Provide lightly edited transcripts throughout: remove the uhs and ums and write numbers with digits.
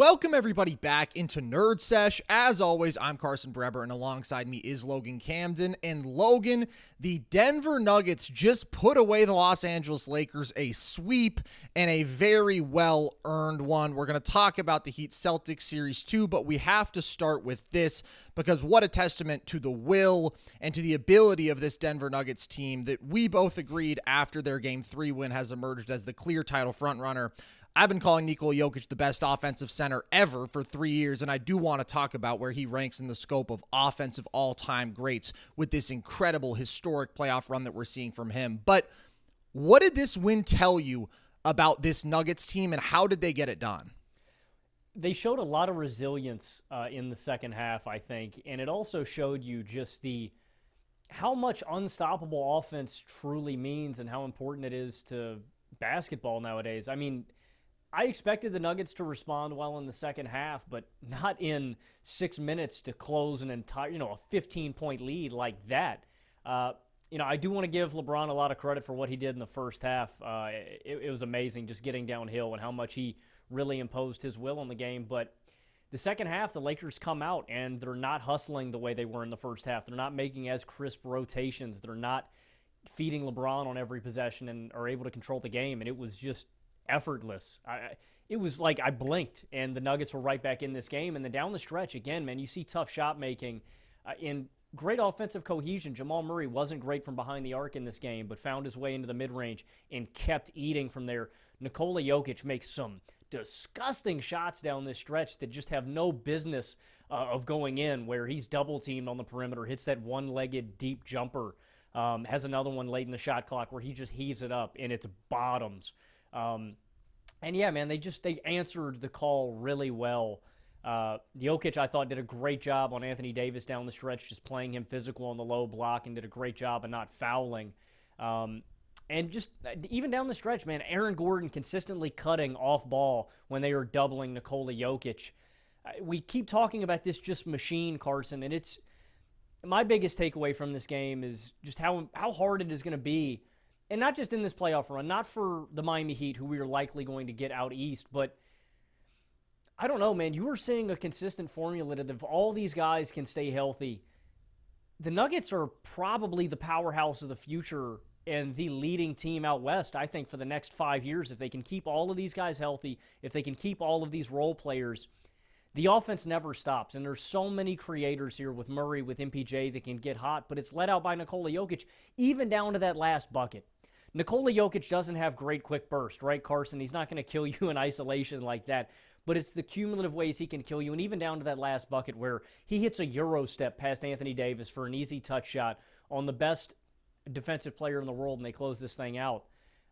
Welcome everybody back into Nerd Sesh. As always, I'm Carson Breber, and alongside me is Logan Camden. And Logan, the Denver Nuggets just put away the Los Angeles Lakers, a sweep and a very well-earned one. We're going to talk about the Heat-Celtics series too, but we have to start with this because what a testament to the will and to the ability of this Denver Nuggets team that we both agreed after their Game 3 win has emerged as the clear title frontrunner. I've been calling Nikola Jokic the best offensive center ever for 3 years, and I do want to talk about where he ranks in the scope of offensive all-time greats with this incredible historic playoff run that we're seeing from him. But what did this win tell you about this Nuggets team, and how did they get it done? They showed a lot of resilience in the second half, I think, and it also showed you just how much unstoppable offense truly means and how important it is to basketball nowadays. I mean, I expected the Nuggets to respond well in the second half, but not in 6 minutes to close an entire, a 15-point lead like that. I do want to give LeBron a lot of credit for what he did in the first half. It was amazing just getting downhill and how much he really imposed his will on the game. But the second half, the Lakers come out and they're not hustling the way they were in the first half. They're not making as crisp rotations. They're not feeding LeBron on every possession and are able to control the game. And it was just effortless. It was like I blinked, and the Nuggets were right back in this game. And then down the stretch, again, man, you see tough shot making in great offensive cohesion. Jamal Murray wasn't great from behind the arc in this game, but found his way into the mid-range and kept eating from there. Nikola Jokic makes some disgusting shots down this stretch that just have no business of going in, where he's double-teamed on the perimeter, hits that one-legged deep jumper, has another one late in the shot clock where he just heaves it up, and it's bottoms. And yeah, man, they answered the call really well. Jokic, I thought, did a great job on Anthony Davis down the stretch, just playing him physical on the low block, and did a great job of not fouling. And just even down the stretch, man, Aaron Gordon consistently cutting off ball when they are doubling Nikola Jokic. We keep talking about this just machine, Carson, and it's my biggest takeaway from this game is just how hard it is going to be. And not just in this playoff run, not for the Miami Heat, who we are likely going to get out east, but I don't know, man. You are seeing a consistent formula that if all these guys can stay healthy, the Nuggets are probably the powerhouse of the future and the leading team out west, I think, for the next 5 years. If they can keep all of these guys healthy, if they can keep all of these role players, the offense never stops. And there's so many creators here with Murray, with MPJ that can get hot, but it's led out by Nikola Jokic, even down to that last bucket. Nikola Jokic doesn't have great quick burst, right, Carson? He's not going to kill you in isolation like that, but it's the cumulative ways he can kill you, and even down to that last bucket where he hits a Euro step past Anthony Davis for an easy touch shot on the best defensive player in the world, and they close this thing out.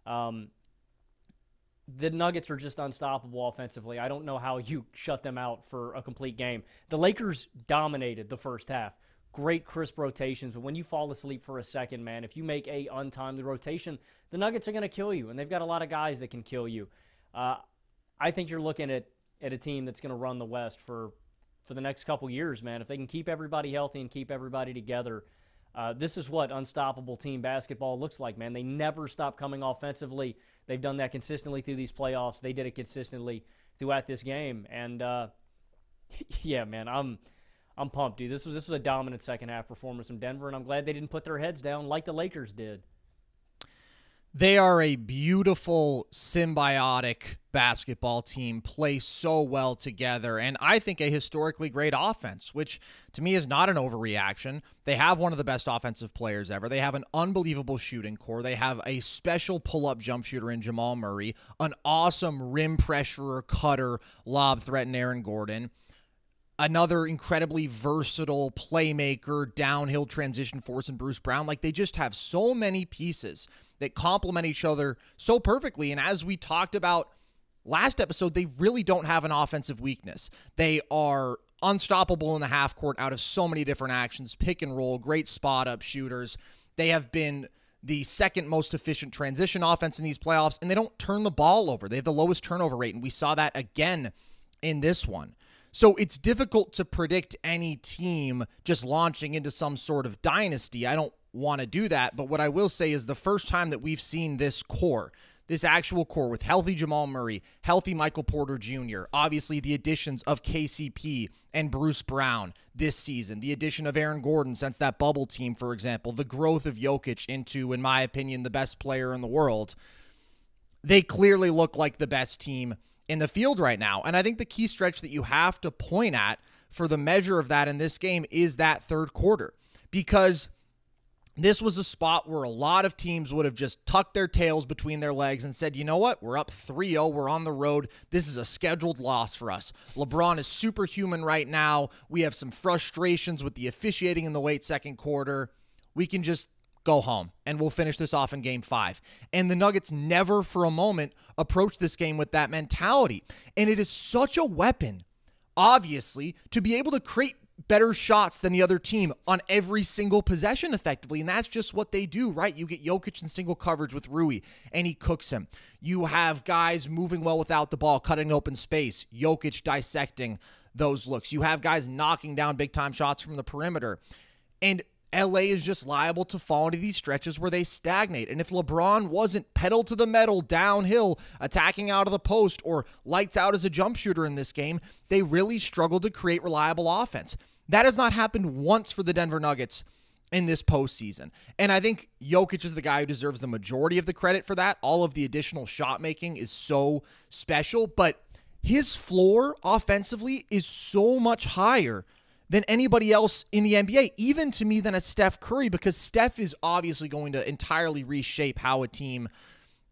The Nuggets are just unstoppable offensively. I don't know how you shut them out for a complete game. The Lakers dominated the first half. Great crisp rotations, but when you fall asleep for a second, man, if you make a untimely rotation, the Nuggets are going to kill you, and they've got a lot of guys that can kill you. I think you're looking at a team that's going to run the West for the next couple years, man. If they can keep everybody healthy and keep everybody together, this is what unstoppable team basketball looks like, man. They never stop coming offensively. They've done that consistently through these playoffs. They did it consistently throughout this game, and yeah, man, I'm pumped, dude. This was a dominant second half performance from Denver, and I'm glad they didn't put their heads down like the Lakers did. They are a beautiful, symbiotic basketball team, play so well together, and I think a historically great offense, which to me is not an overreaction. They have one of the best offensive players ever. They have an unbelievable shooting core. They have a special pull-up jump shooter in Jamal Murray, an awesome rim pressurer, cutter, lob threat in Aaron Gordon, another incredibly versatile playmaker, downhill transition force in Bruce Brown. Like, they just have so many pieces that complement each other so perfectly. And as we talked about last episode, they really don't have an offensive weakness. They are unstoppable in the half court out of so many different actions, pick and roll, great spot-up shooters. They have been the second most efficient transition offense in these playoffs, and they don't turn the ball over. They have the lowest turnover rate, and we saw that again in this one. So it's difficult to predict any team just launching into some sort of dynasty. I don't want to do that, but what I will say is the first time that we've seen this core, this actual core with healthy Jamal Murray, healthy Michael Porter Jr., obviously the additions of KCP and Bruce Brown this season, the addition of Aaron Gordon since that bubble team, for example, the growth of Jokic into, in my opinion, the best player in the world, they clearly look like the best team in the field right now. And I think the key stretch that you have to point at for the measure of that in this game is that third quarter, because this was a spot where a lot of teams would have just tucked their tails between their legs and said, you know what, we're up 3-0, we're on the road, this is a scheduled loss for us. LeBron is superhuman right now, we have some frustrations with the officiating in the late second quarter, we can just go home, and we'll finish this off in Game 5. And the Nuggets never for a moment approached this game with that mentality. And it is such a weapon, obviously, to be able to create better shots than the other team on every single possession effectively. And that's just what they do, right? You get Jokic in single coverage with Rui, and he cooks him. You have guys moving well without the ball, cutting open space. Jokic dissecting those looks. You have guys knocking down big-time shots from the perimeter. And LA is just liable to fall into these stretches where they stagnate. And if LeBron wasn't pedal to the metal downhill, attacking out of the post, or lights out as a jump shooter in this game, they really struggled to create reliable offense. That has not happened once for the Denver Nuggets in this postseason. And I think Jokic is the guy who deserves the majority of the credit for that. All of the additional shot making is so special, but his floor offensively is so much higher than anybody else in the NBA, even to me than a Steph Curry, because Steph is obviously going to entirely reshape how a team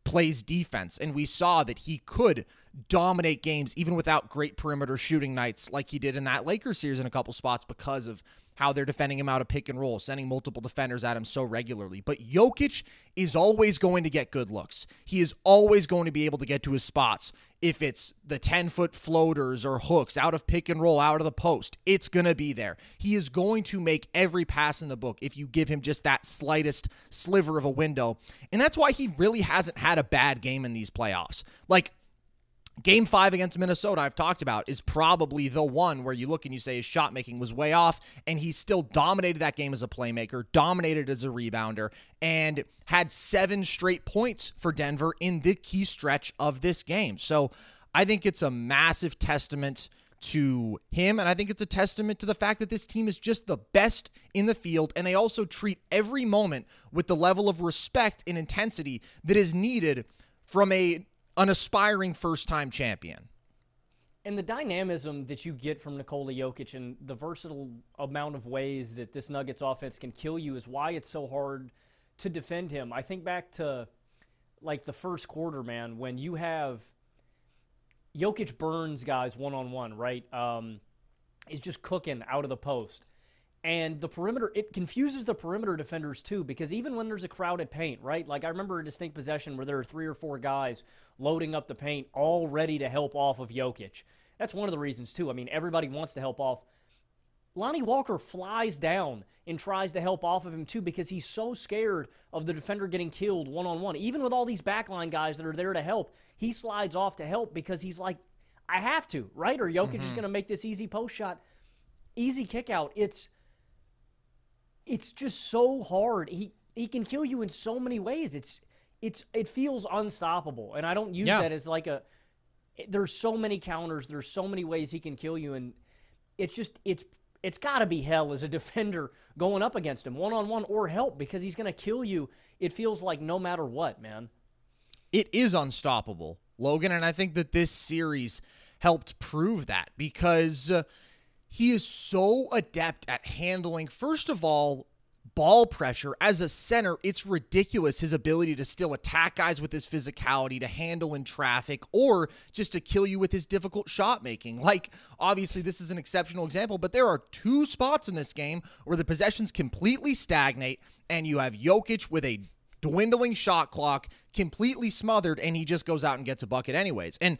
plays defense. And we saw that he could dominate games even without great perimeter shooting nights like he did in that Lakers series in a couple spots because of how they're defending him out of pick and roll, sending multiple defenders at him so regularly. But Jokic is always going to get good looks. He is always going to be able to get to his spots. If it's the 10-foot floaters or hooks out of pick and roll, out of the post, it's going to be there. He is going to make every pass in the book if you give him just that slightest sliver of a window. And that's why he really hasn't had a bad game in these playoffs. Like, Game 5 against Minnesota, I've talked about, is probably the one where you look and you say his shot making was way off, and he still dominated that game as a playmaker, dominated as a rebounder, and had 7 straight points for Denver in the key stretch of this game. So I think it's a massive testament to him, and I think it's a testament to the fact that this team is just the best in the field, and they also treat every moment with the level of respect and intensity that is needed from an aspiring first-time champion. And the dynamism that you get from Nikola Jokic and the versatile amount of ways that this Nuggets offense can kill you is why it's so hard to defend him. I think back to, like, the first quarter, man, when you have Jokic burns guys one-on-one, right? Is just cooking out of the post. And the perimeter, it confuses the perimeter defenders too, because even when there's a crowded paint, right? Like, I remember a distinct possession where there are 3 or 4 guys loading up the paint, all ready to help off of Jokic. That's one of the reasons too. I mean, everybody wants to help off. Lonnie Walker flies down and tries to help off of him too, because he's so scared of the defender getting killed one-on-one. Even with all these backline guys that are there to help, he slides off to help because he's like, I have to, right? Or Jokic is going to make this easy post shot, easy kick out. It's just so hard. He can kill you in so many ways. It feels unstoppable. And I don't use that as like there's so many counters, there's so many ways he can kill you, and it's got to be hell as a defender going up against him one-on-one or help, because he's going to kill you. It feels like no matter what, man. It is unstoppable, Logan, and I think that this series helped prove that, because he is so adept at handling, first of all, ball pressure. As a center, it's ridiculous his ability to still attack guys with his physicality, to handle in traffic, or just to kill you with his difficult shot making. Like, obviously this is an exceptional example, but there are 2 spots in this game where the possessions completely stagnate, and you have Jokic with a dwindling shot clock, completely smothered, and he just goes out and gets a bucket anyways. And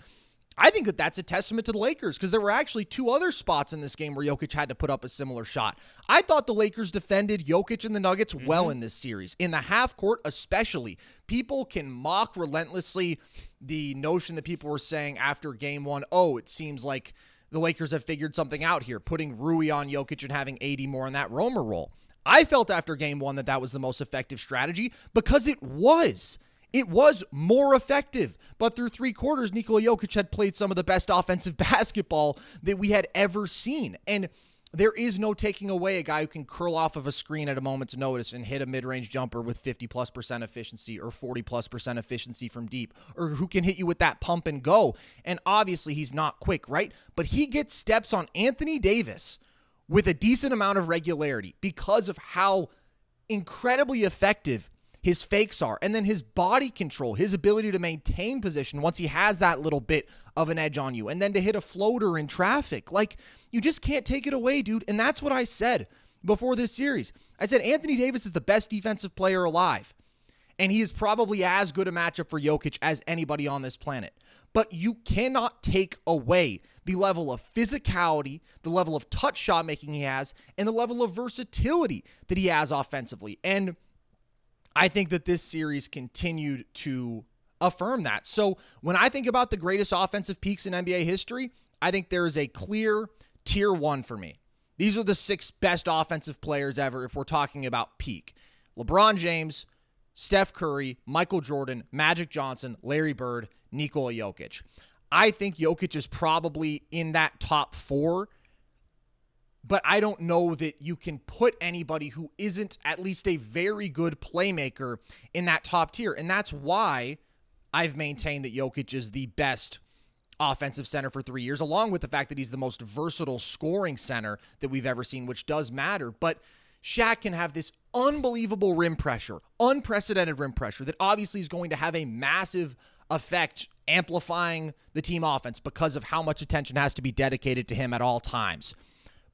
I think that that's a testament to the Lakers, because there were actually 2 other spots in this game where Jokic had to put up a similar shot. I thought the Lakers defended Jokic and the Nuggets well in this series. In the half court especially, people can mock relentlessly the notion that people were saying after game 1, oh, it seems like the Lakers have figured something out here, putting Rui on Jokic and having AD more in that roamer role. I felt after game 1 that that was the most effective strategy, because it was. It was more effective, but through 3 quarters, Nikola Jokic had played some of the best offensive basketball that we had ever seen. And there is no taking away a guy who can curl off of a screen at a moment's notice and hit a mid-range jumper with 50+% efficiency or 40+% efficiency from deep, or who can hit you with that pump and go. And obviously he's not quick, right? But he gets steps on Anthony Davis with a decent amount of regularity because of how incredibly effective his fakes are, and then his body control, his ability to maintain position once he has that little bit of an edge on you, and then to hit a floater in traffic. Like, you just can't take it away, dude. And that's what I said before this series. I said Anthony Davis is the best defensive player alive, and he is probably as good a matchup for Jokic as anybody on this planet. But you cannot take away the level of physicality, the level of touch shot making he has, and the level of versatility that he has offensively. And I think that this series continued to affirm that. So when I think about the greatest offensive peaks in NBA history, I think there is a clear tier 1 for me. These are the 6 best offensive players ever if we're talking about peak. LeBron James, Steph Curry, Michael Jordan, Magic Johnson, Larry Bird, Nikola Jokic. I think Jokic is probably in that top 4, but I don't know that you can put anybody who isn't at least a very good playmaker in that top tier. And that's why I've maintained that Jokic is the best offensive center for 3 years, along with the fact that he's the most versatile scoring center that we've ever seen, which does matter. But Shaq can have this unbelievable rim pressure, unprecedented rim pressure that obviously is going to have a massive effect amplifying the team offense because of how much attention has to be dedicated to him at all times.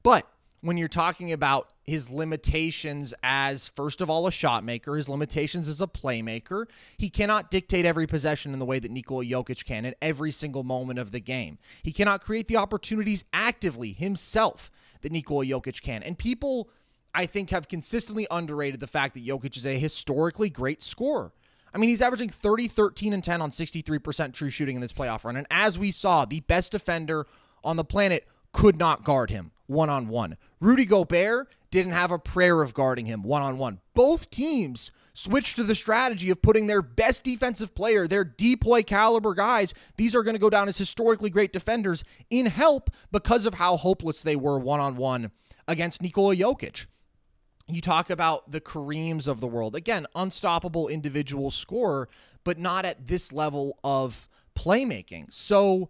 But when you're talking about his limitations as, first of all, a shot maker, his limitations as a playmaker, he cannot dictate every possession in the way that Nikola Jokic can at every single moment of the game. He cannot create the opportunities actively himself that Nikola Jokic can. And people, I think, have consistently underrated the fact that Jokic is a historically great scorer. I mean, he's averaging 30, 13, and 10 on 63% true shooting in this playoff run. And as we saw, the best defender on the planet could not guard him one-on-one. Rudy Gobert didn't have a prayer of guarding him one-on-one. Both teams switched to the strategy of putting their best defensive player, their DPOY caliber guys, these are going to go down as historically great defenders, in help because of how hopeless they were one-on-one against Nikola Jokic. You talk about the Kareems of the world. Again, unstoppable individual scorer, but not at this level of playmaking. So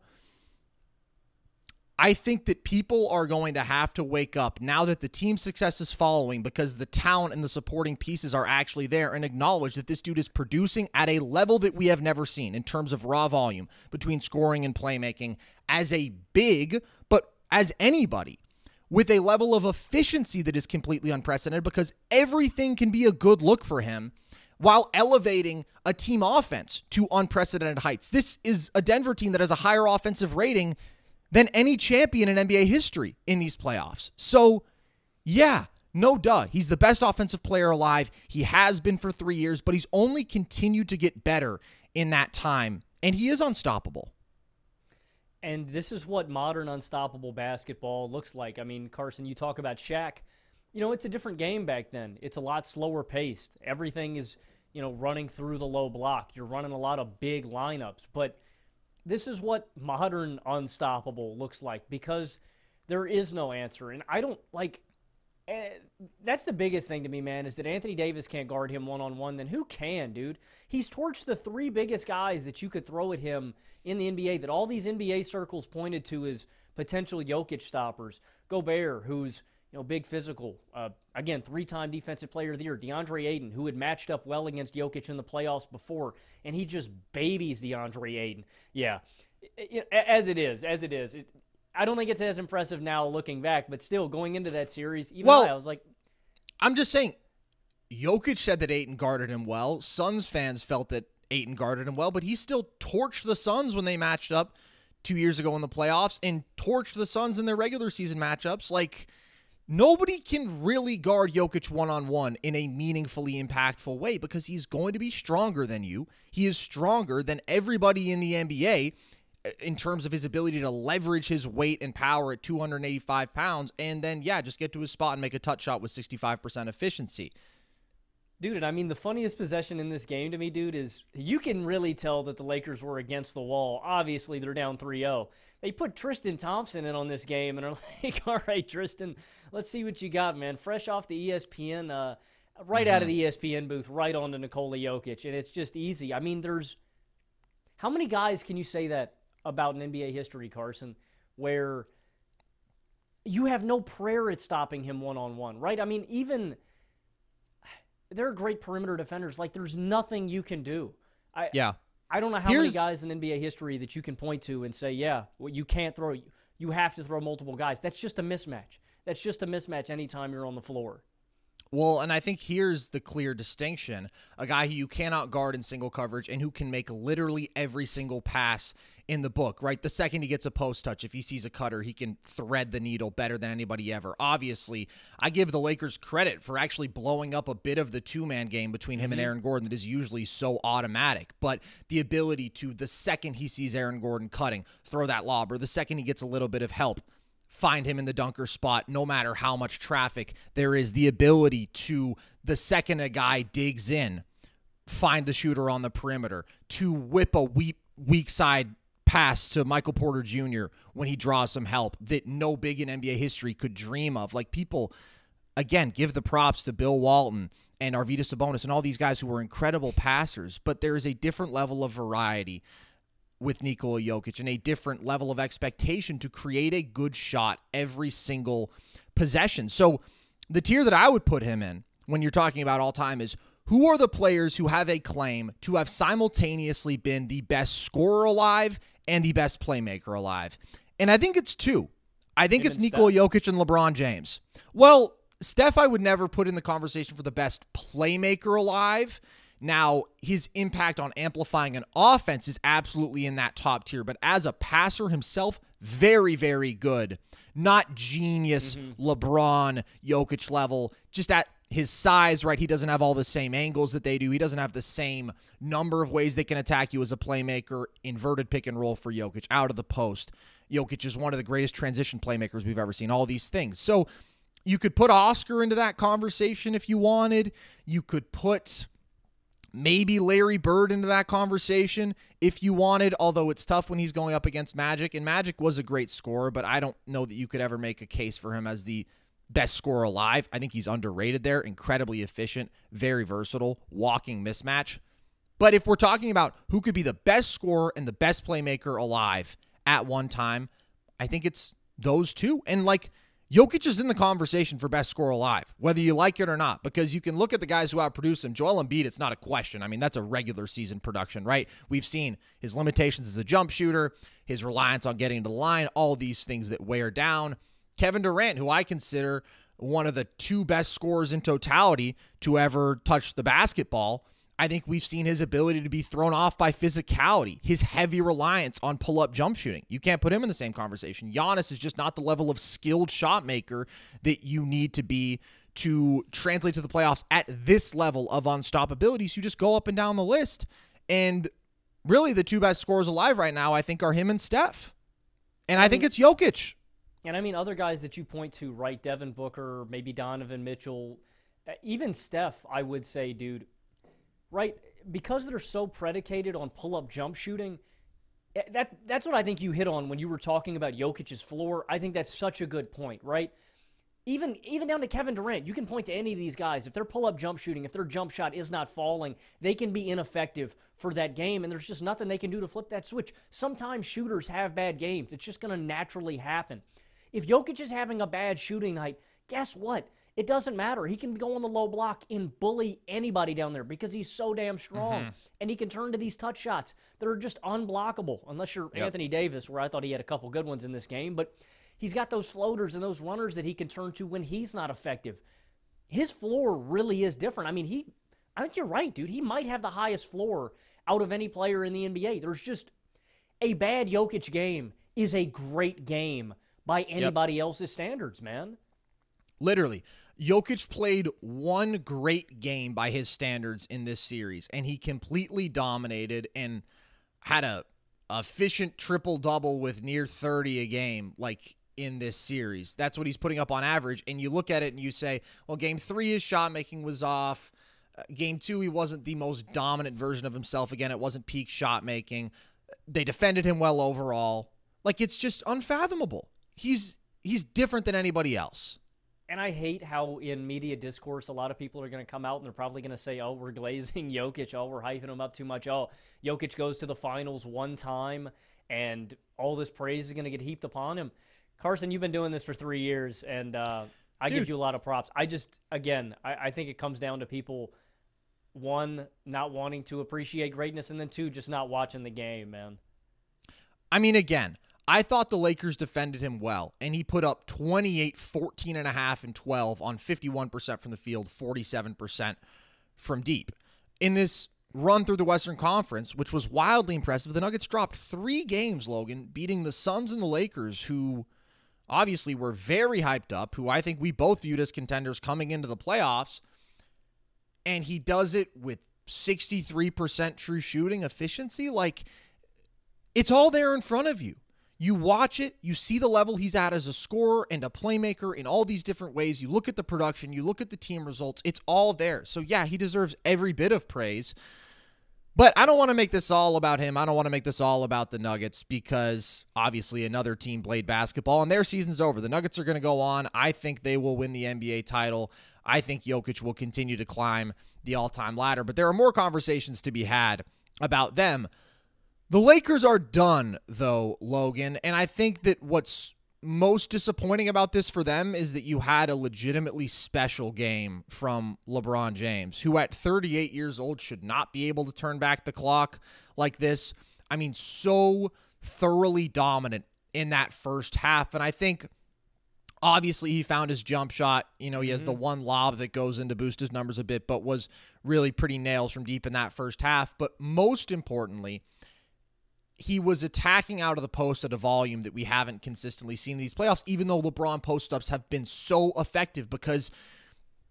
I think that people are going to have to wake up now that the team success is following, because the talent and the supporting pieces are actually there, and acknowledge that this dude is producing at a level that we have never seen in terms of raw volume between scoring and playmaking as a big, but as anybody, with a level of efficiency that is completely unprecedented, because everything can be a good look for him while elevating a team offense to unprecedented heights. This is a Denver team that has a higher offensive rating than any champion in NBA history in these playoffs. So, yeah, no duh. He's the best offensive player alive. He has been for 3 years, but he's only continued to get better in that time, and he is unstoppable. And this is what modern unstoppable basketball looks like. I mean, Carson, you talk about Shaq. You know, it's a different game back then. It's a lot slower paced. Everything is, running through the low block. You're running a lot of big lineups, but this is what modern unstoppable looks like, because there is no answer. And I don't that's the biggest thing to me, man, is that Anthony Davis can't guard him one-on-one. Then who can, dude? He's torched the 3 biggest guys that you could throw at him in the NBA that all these NBA circles pointed to as potential Jokic stoppers. Gobert, who's, big physical. Again, 3-time Defensive Player of the Year. DeAndre Ayton, who had matched up well against Jokic in the playoffs before, and he just babies DeAndre Ayton. Yeah, as it is. I don't think it's as impressive now looking back, but still, going into that series, I was like... I'm just saying, Jokic said that Ayton guarded him well. Suns fans felt that Ayton guarded him well, but he still torched the Suns when they matched up 2 years ago in the playoffs, and torched the Suns in their regular season matchups. Like, nobody can really guard Jokic one-on-one in a meaningfully impactful way, because he's going to be stronger than you. He is stronger than everybody in the NBA in terms of his ability to leverage his weight and power at 285 pounds, and then, just get to his spot and make a touch shot with 65% efficiency. Dude, and I mean, the funniest possession in this game to me, dude, is you can really tell that the Lakers were against the wall. Obviously, they're down 3-0. They put Tristan Thompson in on this game and are like, all right, Tristan, let's see what you got, man. Fresh off the ESPN, right out of the ESPN booth, right on to Nikola Jokic. And it's just easy. I mean, how many guys can you say that about in NBA history, Carson, where you have no prayer at stopping him one-on-one, right? I mean, even they're great perimeter defenders. Like, there's nothing you can do. I don't know how many guys in NBA history that you can point to and say, yeah, well, you can't throw. You have to throw multiple guys. That's just a mismatch. That's just a mismatch anytime you're on the floor. Well, and I think here's the clear distinction. A guy who you cannot guard in single coverage and who can make literally every single pass in the book, right? The second he gets a post touch, if he sees a cutter, he can thread the needle better than anybody ever. Obviously, I give the Lakers credit for actually blowing up a bit of the two-man game between him and Aaron Gordon that is usually so automatic. But the ability to, the second he sees Aaron Gordon cutting, throw that lob, or the second he gets a little bit of help, find him in the dunker spot, no matter how much traffic there is. The ability to, the second a guy digs in, find the shooter on the perimeter, to whip a weak side pass to Michael Porter Jr. when he draws some help that no big in NBA history could dream of. Like, people, again, give the props to Bill Walton and Arvydas Sabonis and all these guys who were incredible passers, but there is a different level of variety with Nikola Jokic and a different level of expectation to create a good shot every single possession. So the tier that I would put him in when you're talking about all time is, who are the players who have a claim to have simultaneously been the best scorer alive and the best playmaker alive? And I think it's two. I think it's Nikola Jokic and LeBron James. Well, Steph I would never put in the conversation for the best playmaker alive. Now, his impact on amplifying an offense is absolutely in that top tier, but as a passer himself, very, very good. Not genius LeBron, Jokic level, just at his size, right? He doesn't have all the same angles that they do. He doesn't have the same number of ways they can attack you as a playmaker. Inverted pick and roll for Jokic, out of the post. Jokic is one of the greatest transition playmakers we've ever seen, all these things. So you could put Oscar into that conversation if you wanted. You could put maybe Larry Bird into that conversation if you wanted, although it's tough when he's going up against Magic. And Magic was a great scorer, but I don't know that you could ever make a case for him as the best scorer alive. I think he's underrated there, incredibly efficient, very versatile, walking mismatch. But if we're talking about who could be the best scorer and the best playmaker alive at one time, I think it's those two. And like, Jokic is in the conversation for best scorer alive, whether you like it or not, because you can look at the guys who outproduce him. Joel Embiid, it's not a question. I mean, that's a regular season production, right? We've seen his limitations as a jump shooter, his reliance on getting to the line, all these things that wear down. Kevin Durant, who I consider one of the two best scorers in totality to ever touch the basketball, I think we've seen his ability to be thrown off by physicality, his heavy reliance on pull-up jump shooting. You can't put him in the same conversation. Giannis is just not the level of skilled shot maker that you need to be to translate to the playoffs at this level of unstoppability. So you just go up and down the list. And really the two best scorers alive right now, I think, are him and Steph. And I think it's Jokic. And I mean, other guys that you point to, right? Devin Booker, maybe Donovan Mitchell, even Steph, I would say, dude, right, because they're so predicated on pull-up jump shooting, that's what I think you hit on when you were talking about Jokic's floor. I think that's such a good point, right? Even down to Kevin Durant, you can point to any of these guys. If they're pull-up jump shooting, if their jump shot is not falling, they can be ineffective for that game, and there's just nothing they can do to flip that switch. Sometimes shooters have bad games. It's just going to naturally happen. If Jokic is having a bad shooting night, guess what? It doesn't matter. He can go on the low block and bully anybody down there because he's so damn strong. And he can turn to these touch shots that are just unblockable, unless you're Anthony Davis, where I thought he had a couple good ones in this game. But he's got those floaters and those runners that he can turn to when he's not effective. His floor really is different. I mean, I think you're right, dude. He might have the highest floor out of any player in the NBA. There's just a bad Jokic game is a great game by anybody else's standards, man. Literally. Jokic played one great game by his standards in this series, and he completely dominated and had a efficient triple-double with near 30 a game, like, in this series. That's what he's putting up on average, and you look at it and you say, well, Game 3, his shot-making was off. Game 2, he wasn't the most dominant version of himself. Again, it wasn't peak shot making. They defended him well overall. Like, it's just unfathomable. He's different than anybody else. And I hate how in media discourse, a lot of people are going to come out and they're probably going to say, oh, we're glazing Jokic. Oh, we're hyping him up too much. Oh, Jokic goes to the finals one time and all this praise is going to get heaped upon him. Carson, you've been doing this for 3 years, and I give you a lot of props. I think it comes down to people, one, not wanting to appreciate greatness, and then two, just not watching the game, man. I mean, again, I thought the Lakers defended him well, and he put up 28, 14.5, and 12 on 51% from the field, 47% from deep. In this run through the Western Conference, which was wildly impressive, the Nuggets dropped 3 games, Logan, beating the Suns and the Lakers, who obviously were very hyped up, who I think we both viewed as contenders coming into the playoffs, and he does it with 63% true shooting efficiency. Like, it's all there in front of you. You watch it, you see the level he's at as a scorer and a playmaker in all these different ways. You look at the production, you look at the team results, it's all there. So yeah, he deserves every bit of praise. But I don't want to make this all about him. I don't want to make this all about the Nuggets because obviously another team played basketball and their season's over. The Nuggets are going to go on. I think they will win the NBA title. I think Jokic will continue to climb the all-time ladder. But there are more conversations to be had about them. The Lakers are done, though, Logan, and I think that what's most disappointing about this for them is that you had a legitimately special game from LeBron James, who at 38 years old should not be able to turn back the clock like this. I mean, so thoroughly dominant in that first half, and I think obviously he found his jump shot. You know, he has the one lob that goes in to boost his numbers a bit, but was really pretty nails from deep in that first half. But most importantly, he was attacking out of the post at a volume that we haven't consistently seen in these playoffs, even though LeBron post-ups have been so effective because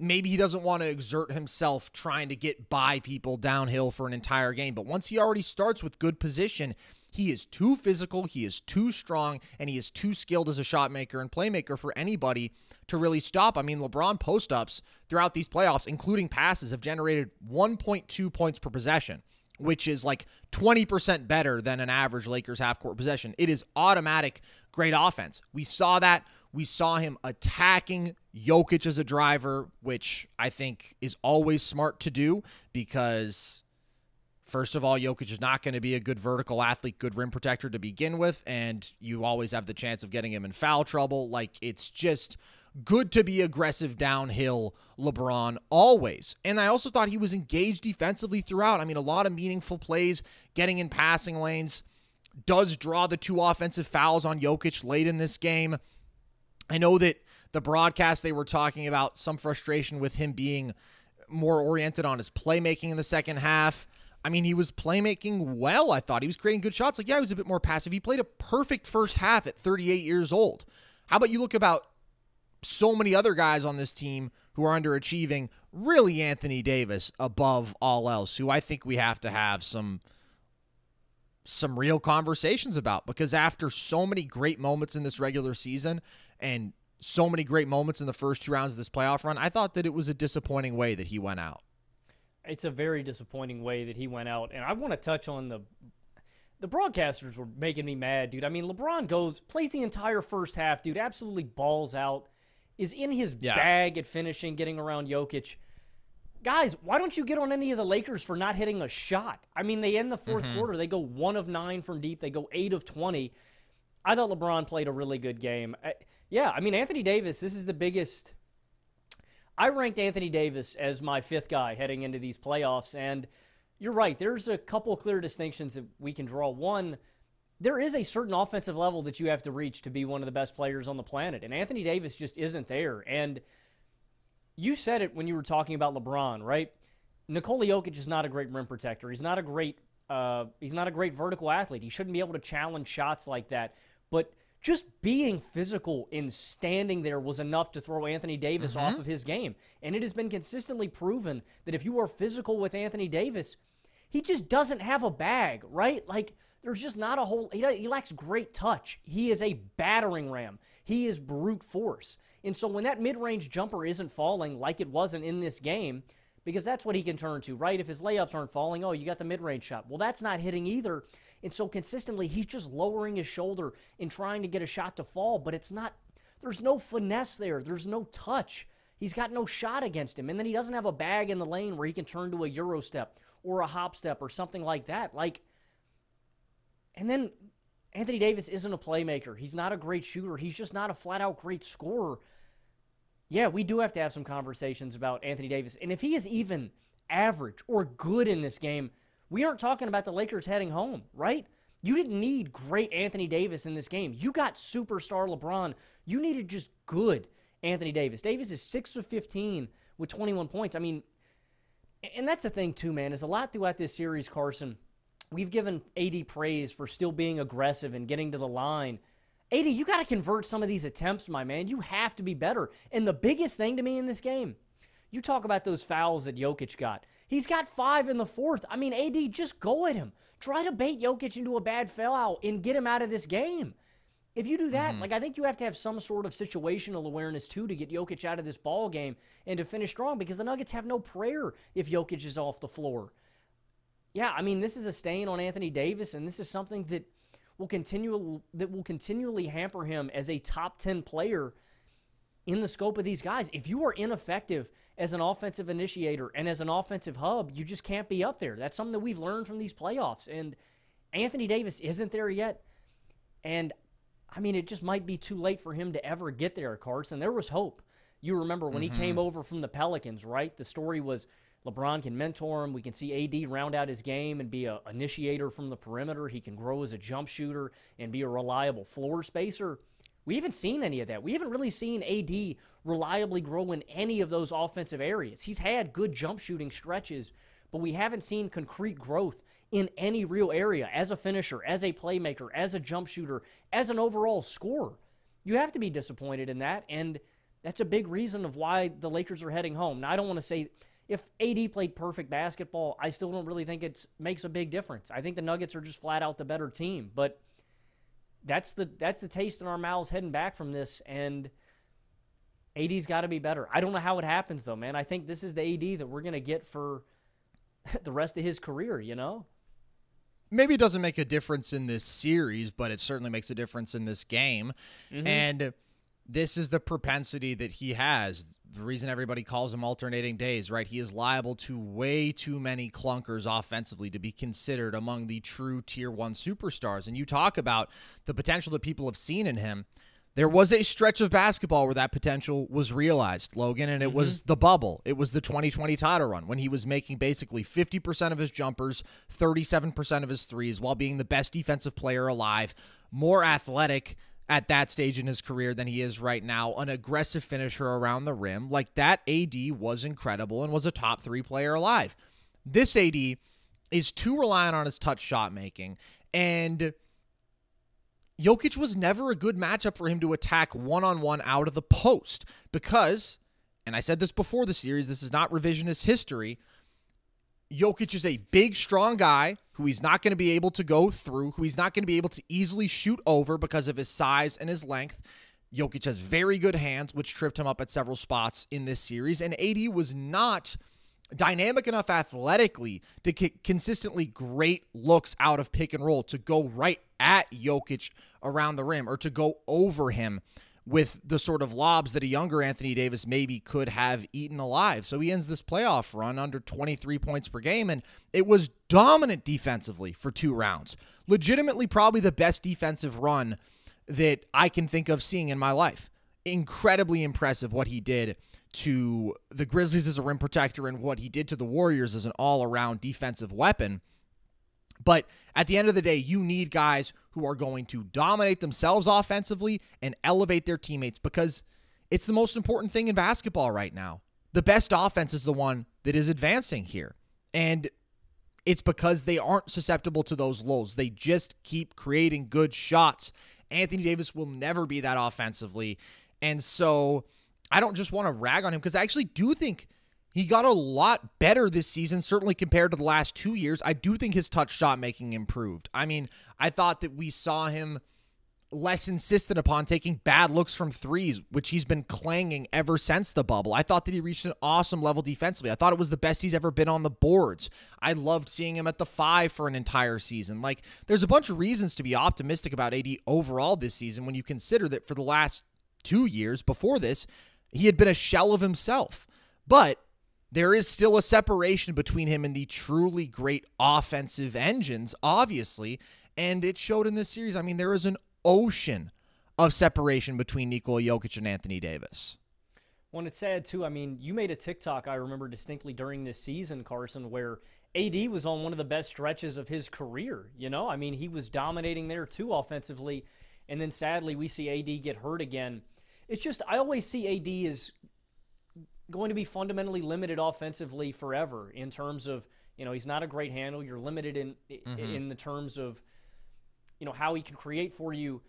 maybe he doesn't want to exert himself trying to get by people downhill for an entire game. But once he already starts with good position, he is too physical, he is too strong, and he is too skilled as a shot maker and playmaker for anybody to really stop. I mean, LeBron post-ups throughout these playoffs, including passes, have generated 1.2 points per possession, which is like 20% better than an average Lakers half-court possession. It is automatic, great offense. We saw that. We saw him attacking Jokic as a driver, which I think is always smart to do because, first of all, Jokic is not going to be a good vertical athlete, good rim protector to begin with, and you always have the chance of getting him in foul trouble. Like, it's just good to be aggressive downhill, LeBron, always. And I also thought he was engaged defensively throughout. I mean, a lot of meaningful plays, getting in passing lanes, does draw the 2 offensive fouls on Jokic late in this game. I know that the broadcast, they were talking about some frustration with him being more oriented on his playmaking in the second half. I mean, he was playmaking well, I thought. He was creating good shots. Like, yeah, he was a bit more passive. He played a perfect first half at 38 years old. How about you look about so many other guys on this team who are underachieving, really Anthony Davis above all else, who I think we have to have some real conversations about, because after so many great moments in this regular season and so many great moments in the first 2 rounds of this playoff run, I thought that it was a disappointing way that he went out. It's a very disappointing way that he went out, and I want to touch on the broadcasters were making me mad, dude. I mean, LeBron plays the entire first half, dude, absolutely balls out, is in his bag at finishing, getting around Jokic. Guys, why don't you get on any of the Lakers for not hitting a shot? I mean, they end the fourth quarter. They go 1 of 9 from deep. They go 8 of 20. I thought LeBron played a really good game. I mean, Anthony Davis, this is the biggest. I ranked Anthony Davis as my 5th guy heading into these playoffs, and you're right. There's a couple clear distinctions that we can draw. One, there is a certain offensive level that you have to reach to be one of the best players on the planet, and Anthony Davis just isn't there. And you said it when you were talking about LeBron, right? Nikola Jokic is not a great rim protector. He's not a great vertical athlete. He shouldn't be able to challenge shots like that. But just being physical and standing there was enough to throw Anthony Davis off of his game. And it has been consistently proven that if you are physical with Anthony Davis, he just doesn't have a bag, right? Like, there's just not a whole – he lacks great touch. He is a battering ram. He is brute force. And so when that mid-range jumper isn't falling like it wasn't in this game, because that's what he can turn to, right? If his layups aren't falling, oh, you got the mid-range shot. Well, that's not hitting either. And so consistently, he's just lowering his shoulder and trying to get a shot to fall, but it's not, there's no finesse there. There's no touch. He's got no shot against him. And then he doesn't have a bag in the lane where he can turn to a Euro step or a hop step or something like that. And then Anthony Davis isn't a playmaker. He's not a great shooter. He's just not a flat-out great scorer. Yeah, we do have to have some conversations about Anthony Davis. And if he is even average or good in this game, we aren't talking about the Lakers heading home, right? You didn't need great Anthony Davis in this game. You got superstar LeBron. You needed just good Anthony Davis. Davis is 6 of 15 with 21 points. I mean, and that's the thing too, man, is a lot throughout this series, Carson. We've given AD praise for still being aggressive and getting to the line. AD, you got to convert some of these attempts, my man. You have to be better. And the biggest thing to me in this game, you talk about those fouls that Jokic got. He's got 5 in the fourth. I mean, AD, just go at him. Try to bait Jokic into a bad foul and get him out of this game. If you do that, I think you have to have some sort of situational awareness, too, to get Jokic out of this ball game and to finish strong, because the Nuggets have no prayer if Jokic is off the floor. Yeah, I mean, this is a stain on Anthony Davis, and this is something that will continually hamper him as a top 10 player in the scope of these guys. If you are ineffective as an offensive initiator and as an offensive hub, you just can't be up there. That's something that we've learned from these playoffs, and Anthony Davis isn't there yet. And I mean, it just might be too late for him to ever get there, Carson. There was hope. You remember when he came over from the Pelicans, right? The story was LeBron can mentor him. We can see AD round out his game and be an initiator from the perimeter. He can grow as a jump shooter and be a reliable floor spacer. We haven't seen any of that. We haven't really seen AD reliably grow in any of those offensive areas. He's had good jump shooting stretches, but we haven't seen concrete growth in any real area as a finisher, as a playmaker, as a jump shooter, as an overall scorer. You have to be disappointed in that, and that's a big reason of why the Lakers are heading home. Now, I don't want to say if AD played perfect basketball, I still don't really think it makes a big difference. I think the Nuggets are just flat out the better team, but that's the taste in our mouths heading back from this, and AD's got to be better. I don't know how it happens, though, man. I think this is the AD that we're going to get for the rest of his career, you know? Maybe it doesn't make a difference in this series, but it certainly makes a difference in this game. And this is the propensity that he has. The reason everybody calls him alternating days, right? He is liable to way too many clunkers offensively to be considered among the true tier 1 superstars. And you talk about the potential that people have seen in him. There was a stretch of basketball where that potential was realized, Logan, and it was the bubble. It was the 2020 title run when he was making basically 50% of his jumpers, 37% of his threes, while being the best defensive player alive, more athletic at that stage in his career than he is right now, an aggressive finisher around the rim. Like, that AD was incredible and was a top 3 player alive. This AD is too reliant on his touch shot making, and Jokic was never a good matchup for him to attack one-on-one out of the post because, and I said this before the series, this is not revisionist history, Jokic is a big, strong guy who he's not going to be able to go through, who he's not going to be able to easily shoot over because of his size and his length. Jokic has very good hands, which tripped him up at several spots in this series, and AD was not dynamic enough athletically to get consistently great looks out of pick and roll, to go right at Jokic around the rim or to go over him with the sort of lobs that a younger Anthony Davis maybe could have eaten alive. So he ends this playoff run under 23 points per game, and it was dominant defensively for 2 rounds. Legitimately probably the best defensive run that I can think of seeing in my life. Incredibly impressive what he did to the Grizzlies as a rim protector and what he did to the Warriors as an all-around defensive weapon. But at the end of the day, you need guys who are going to dominate themselves offensively and elevate their teammates, because it's the most important thing in basketball right now. The best offense is the one that is advancing here. And it's because they aren't susceptible to those lows. They just keep creating good shots. Anthony Davis will never be that offensively. And so I don't just want to rag on him, because I actually do think he got a lot better this season, certainly compared to the last 2 years. I do think his touch shot making improved. I mean, I thought that we saw him less insistent upon taking bad looks from threes, which he's been clanging ever since the bubble. I thought that he reached an awesome level defensively. I thought it was the best he's ever been on the boards. I loved seeing him at the 5 for an entire season. Like, there's a bunch of reasons to be optimistic about AD overall this season when you consider that for the last 2 years before this, he had been a shell of himself. But there is still a separation between him and the truly great offensive engines, obviously, and it showed in this series. I mean, there is an ocean of separation between Nikola Jokic and Anthony Davis. Well, it's sad, too. I mean, you made a TikTok, I remember distinctly during this season, Carson, where AD was on one of the best stretches of his career, you know? I mean, he was dominating there, too, offensively, and then sadly we see AD get hurt again. It's just, I always see AD as going to be fundamentally limited offensively forever in terms of, you know, he's not a great handle. You're limited in the terms of, you know, how he can create for you.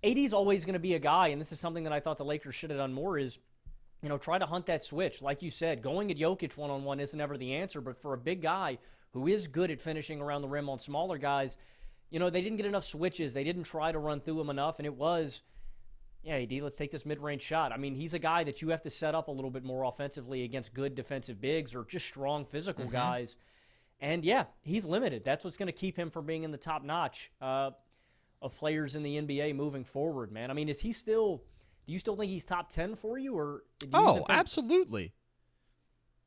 AD's always going to be a guy, and this is something that I thought the Lakers should have done more, is, you know, try to hunt that switch. Like you said, going at Jokic one-on-one isn't ever the answer, but for a big guy who is good at finishing around the rim on smaller guys, you know, they didn't get enough switches. They didn't try to run through him enough, and it was, yeah, AD, let's take this mid-range shot. I mean, he's a guy that you have to set up a little bit more offensively against good defensive bigs or just strong physical guys. And, yeah, he's limited. That's what's going to keep him from being in the top notch of players in the NBA moving forward, man. I mean, do you still think he's top 10 for you? Or do you absolutely.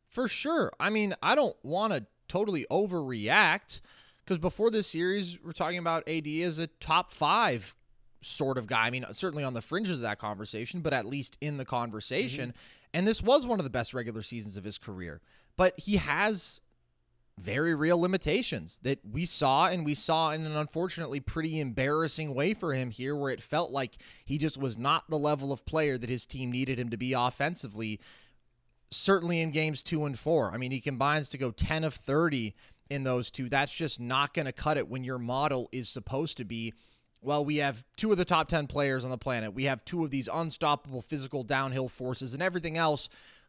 For sure. I mean, I don't want to totally overreact because before this series, we're talking about AD as a top 5 sort of guy. I mean, certainly on the fringes of that conversation, but at least in the conversation. And this was one of the best regular seasons of his career. But he has very real limitations that we saw, and we saw in an unfortunately pretty embarrassing way for him here, where it felt like he just was not the level of player that his team needed him to be offensively, certainly in games 2 and 4. I mean, he combines to go 10 of 30 in those two. That's just not going to cut it when your model is supposed to be, well, we have 2 of the top 10 players on the planet. We have 2 of these unstoppable physical downhill forces, and everything else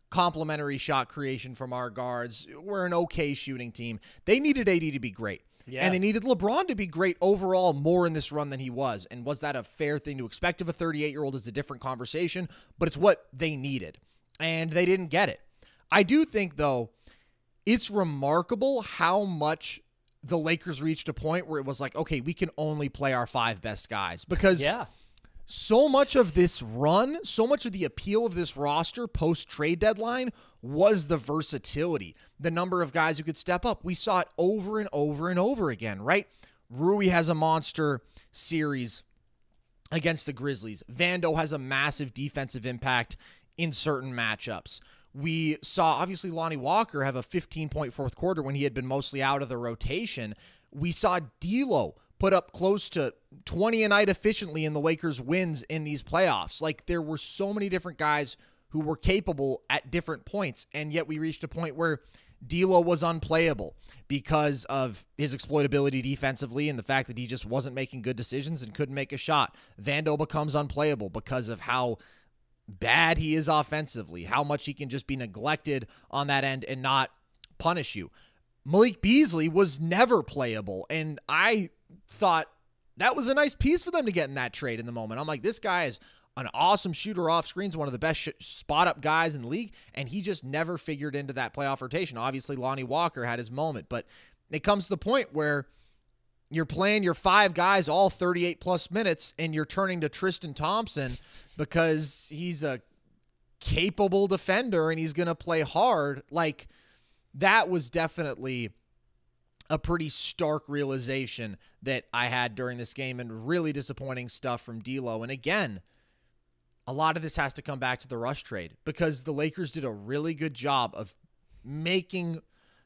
complementary shot creation from our guards. We're an okay shooting team. They needed AD to be great. Yeah. And they needed LeBron to be great overall more in this run than he was. And was that a fair thing to expect of a 38-year-old is a different conversation, but it's what they needed. And they didn't get it. I do think, though, it's remarkable how much the Lakers reached a point where it was like, okay, we can only play our 5 best guys. Because so much of this run, so much of the appeal of this roster post-trade deadline was the versatility, the number of guys who could step up. We saw it over and over and over again, right? Rui has a monster series against the Grizzlies. Vando has a massive defensive impact in certain matchups. We saw, obviously, Lonnie Walker have a 15-point fourth quarter when he had been mostly out of the rotation. We saw D'Lo put up close to 20 a night efficiently in the Lakers' wins in these playoffs. Like, there were so many different guys who were capable at different points, and yet we reached a point where D'Lo was unplayable because of his exploitability defensively and the fact that he just wasn't making good decisions and couldn't make a shot. Vando becomes unplayable because of how bad he is offensively, how much he can just be neglected on that end and not punish you. Malik Beasley was never playable, and I thought that was a nice piece for them to get in that trade in the moment. I'm like, this guy is an awesome shooter off screens, one of the best spot-up guys in the league, and he just never figured into that playoff rotation. Obviously, Lonnie Walker had his moment, but it comes to the point where you're playing your 5 guys all 38-plus minutes, and you're turning to Tristan Thompson because he's a capable defender and he's going to play hard. Like, that was definitely a pretty stark realization that I had during this game, and really disappointing stuff from D'Lo. And again, a lot of this has to come back to the Rush trade because the Lakers did a really good job of making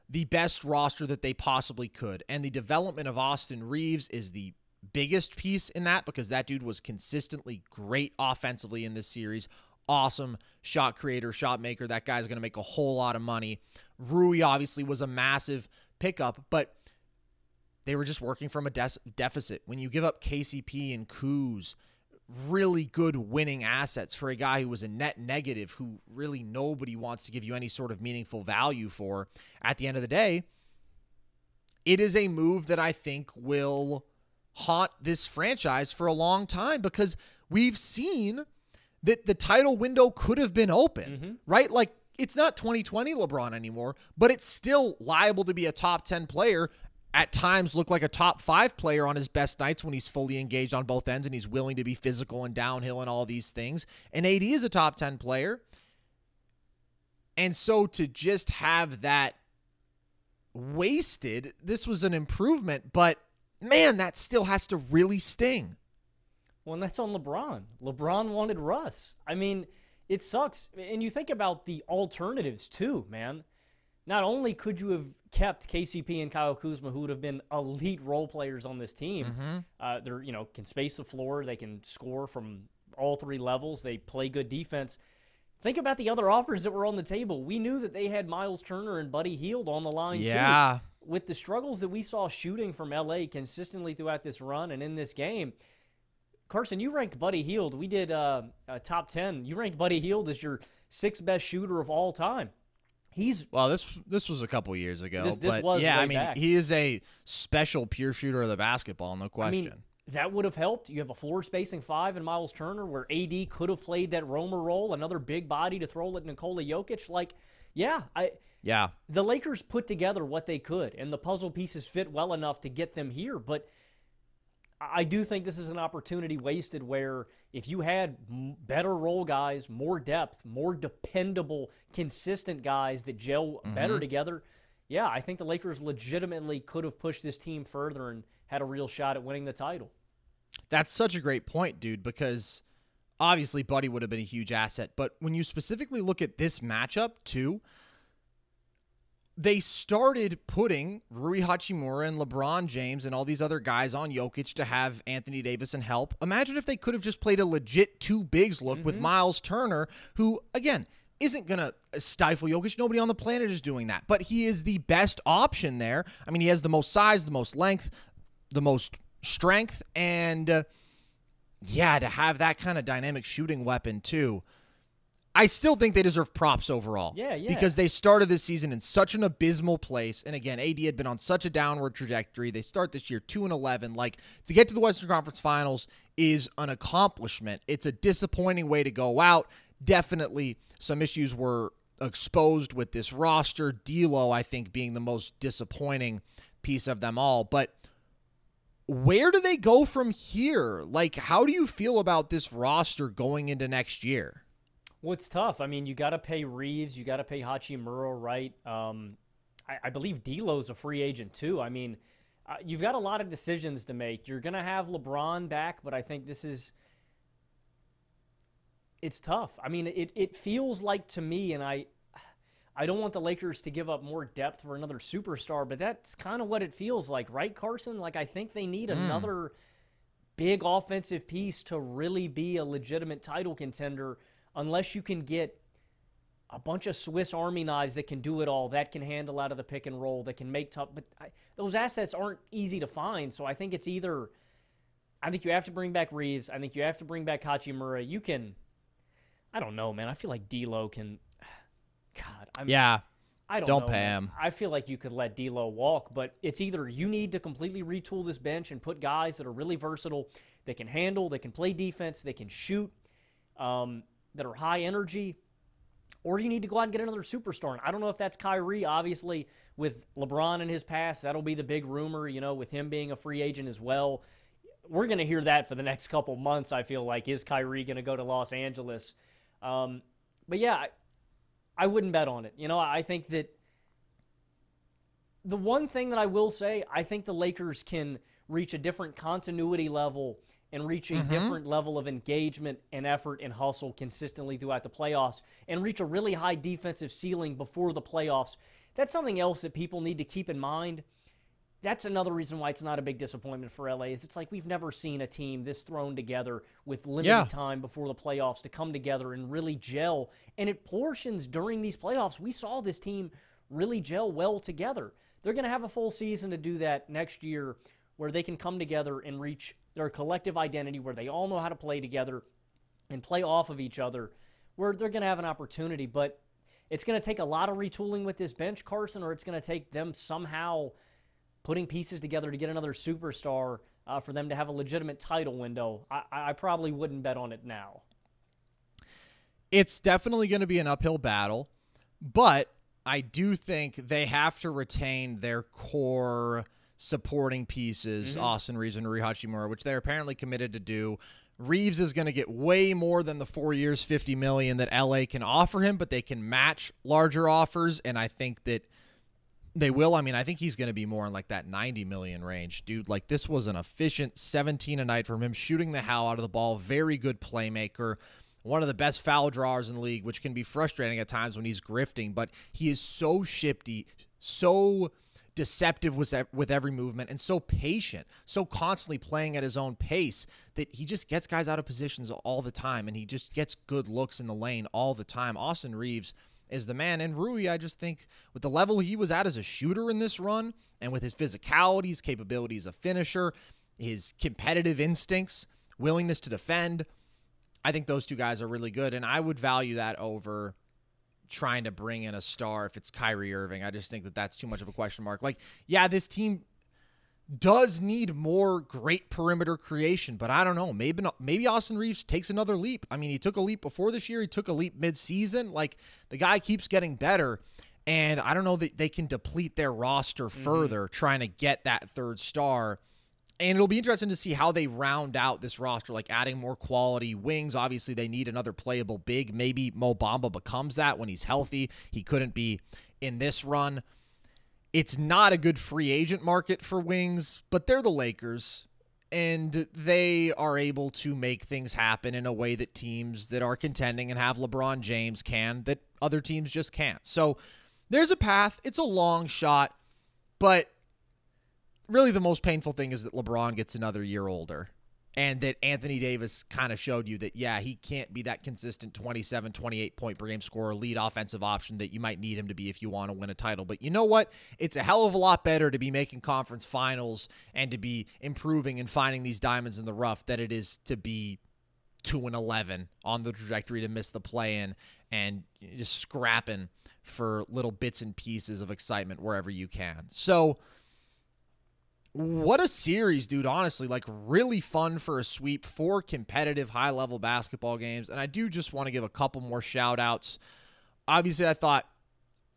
the best roster that they possibly could. And the development of Austin Reeves is the biggest piece in that because that dude was consistently great offensively in this series. Awesome shot creator, shot maker. That guy's going to make a whole lot of money. Rui obviously was a massive pickup, but they were just working from a deficit. When you give up KCP and Kuz, really good winning assets for a guy who was a net negative, who really nobody wants to give you any sort of meaningful value for, at the end of the day, it is a move that I think will haunt this franchise for a long time, because we've seen that the title window could have been open, right? Like, it's not 2020 LeBron anymore, but it's still liable to be a top 10 player. At times look like a top 5 player on his best nights when he's fully engaged on both ends and he's willing to be physical and downhill and all these things. And AD is a top 10 player. And so to just have that wasted, this was an improvement, but man, that still has to really sting. Well, and that's on LeBron. LeBron wanted Russ. I mean, it sucks. And you think about the alternatives too, man. Not only could you have kept KCP and Kyle Kuzma, who would have been elite role players on this team, they're, can space the floor, they can score from all 3 levels, they play good defense. Think about the other offers that were on the table. We knew that they had Miles Turner and Buddy Hield on the line too. With the struggles that we saw shooting from LA consistently throughout this run and in this game, Carson, you ranked Buddy Hield. We did a top 10. You ranked Buddy Hield as your 6th best shooter of all time. Well, this was a couple years ago, this but was yeah, way I mean, back. he is a special pure shooter of the basketball, no question. I mean, that would have helped. You have a floor spacing 5 in Miles Turner, where AD could have played that roamer role, another big body to throw at Nikola Jokic. Like, the Lakers put together what they could, and the puzzle pieces fit well enough to get them here. But I do think this is an opportunity wasted, where if you had better role guys, more depth, more dependable, consistent guys that gel better together, I think the Lakers legitimately could have pushed this team further and had a real shot at winning the title. That's such a great point, dude, because obviously Buddy would have been a huge asset. But when you specifically look at this matchup, too, they started putting Rui Hachimura and LeBron James and all these other guys on Jokic to have Anthony Davis and help. Imagine if they could have just played a legit 2 bigs look with Miles Turner, who, again, isn't going to stifle Jokic. Nobody on the planet is doing that. But he is the best option there. I mean, he has the most size, the most length, the most strength, and, to have that kind of dynamic shooting weapon, too. I still think they deserve props overall. Yeah. Because they started this season in such an abysmal place. And again, AD had been on such a downward trajectory. They start this year 2-11. Like, to get to the Western Conference Finals is an accomplishment. It's a disappointing way to go out. Definitely some issues were exposed with this roster. D'Lo, I think, being the most disappointing piece of them all. But where do they go from here? Like, how do you feel about this roster going into next year? Well, it's tough. I mean, you got to pay Reeves. You got to pay Hachimura, right? I believe D'Lo's a free agent, too. I mean, you've got a lot of decisions to make. You're going to have LeBron back, but I think it's tough. I mean, it feels like to me, and I don't want the Lakers to give up more depth for another superstar, but that's kind of what it feels like, right, Carson? Like, I think they need another big offensive piece to really be a legitimate title contender, unless you can get a bunch of Swiss Army knives that can do it all, that can handle out of the pick and roll, that can make tough. But those assets aren't easy to find. So I think it's either, I think you have to bring back Reeves. I think you have to bring back Hachimura. You can, I don't know, man. I feel like D'Lo can, God. I don't know. Don't pay him. I feel like you could let D'Lo walk, but it's either you need to completely retool this bench and put guys that are really versatile, that can handle, that can play defense, that can shoot, that are high energy, or you need to go out and get another superstar. And I don't know if that's Kyrie. Obviously, with LeBron in his past, that'll be the big rumor, with him being a free agent as well. We're going to hear that for the next couple months, I feel like. Is Kyrie going to go to Los Angeles? But yeah, I wouldn't bet on it. I think that the one thing that I will say, I think the Lakers can reach a different continuity level and reach a different level of engagement and effort and hustle consistently throughout the playoffs, and reach a really high defensive ceiling before the playoffs. That's something else that people need to keep in mind. That's another reason why it's not a big disappointment for LA, is it's like we've never seen a team this thrown together with limited time before the playoffs to come together and really gel. And at portions during these playoffs, we saw this team really gel well together. They're going to have a full season to do that next year, where they can come together and reach their collective identity, where they all know how to play together and play off of each other, where they're going to have an opportunity. But it's going to take a lot of retooling with this bench, Carson, or it's going to take them somehow putting pieces together to get another superstar for them to have a legitimate title window, I probably wouldn't bet on it now. It's definitely going to be an uphill battle, but I do think they have to retain their core supporting pieces, Austin Reeves and Rui Hachimura, which they're apparently committed to do. Reeves is going to get way more than the 4 years, $50 million that LA can offer him, but they can match larger offers, and I think that they will. I mean, I think he's going to be more in like that $90 million range. Dude, like this was an efficient 17 a night from him, shooting the hell out of the ball, very good playmaker, one of the best foul drawers in the league, which can be frustrating at times when he's grifting, but he is so shifty, so deceptive with every movement, and so patient, so constantly playing at his own pace that he just gets guys out of positions all the time, and he just gets good looks in the lane all the time. Austin Reeves is the man, and Rui, I just think with the level he was at as a shooter in this run, and with his physicality, his capabilities as a finisher, his competitive instincts, willingness to defend, I think those two guys are really good, and I would value that over trying to bring in a star if it's Kyrie Irving. I just think that that's too much of a question mark. Like, yeah, this team does need more great perimeter creation, but I don't know. Maybe Austin Reeves takes another leap. I mean, he took a leap before this year. He took a leap mid-season. Like, the guy keeps getting better, and I don't know that they can deplete their roster further trying to get that third star. And it'll be interesting to see how they round out this roster, like adding more quality wings. Obviously, they need another playable big. Maybe Mo Bamba becomes that when he's healthy. He couldn't be in this run. It's not a good free agent market for wings, but they're the Lakers, and they are able to make things happen in a way that teams that are contending and have LeBron James can, that other teams just can't. So there's a path. It's a long shot, but really the most painful thing is that LeBron gets another year older, and that Anthony Davis kind of showed you that, yeah, he can't be that consistent 27, 28 point per game scorer, lead offensive option that you might need him to be if you want to win a title. But you know what? It's a hell of a lot better to be making conference finals and to be improving and finding these diamonds in the rough than it is to be 2-11 on the trajectory to miss the play-in and just scrapping for little bits and pieces of excitement wherever you can. So what a series, dude, honestly. Like, really fun for a sweep, 4 competitive, high-level basketball games. And I do just want to give a couple more shout-outs. Obviously, I thought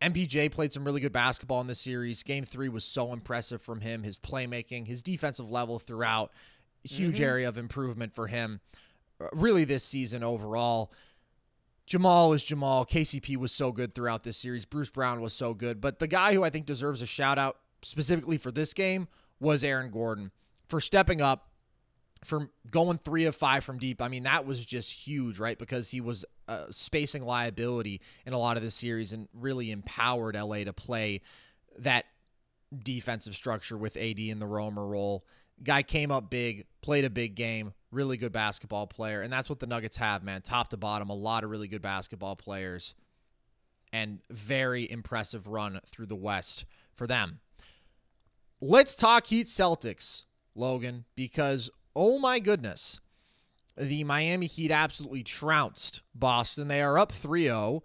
MPJ played some really good basketball in this series. Game 3 was so impressive from him. His playmaking, his defensive level throughout, huge area of improvement for him, really this season overall. Jamal is Jamal. KCP was so good throughout this series. Bruce Brown was so good. But the guy who I think deserves a shout-out specifically for this game was Aaron Gordon for stepping up, for going 3 of 5 from deep. I mean, that was just huge, right? Because he was a spacing liability in a lot of this series and really empowered LA to play that defensive structure with AD in the roamer role. Guy came up big, played a big game, really good basketball player. And that's what the Nuggets have, man. Top to bottom, a lot of really good basketball players, and very impressive run through the West for them. Let's talk Heat Celtics, Logan, because, oh my goodness, the Miami Heat absolutely trounced Boston. They are up 3-0.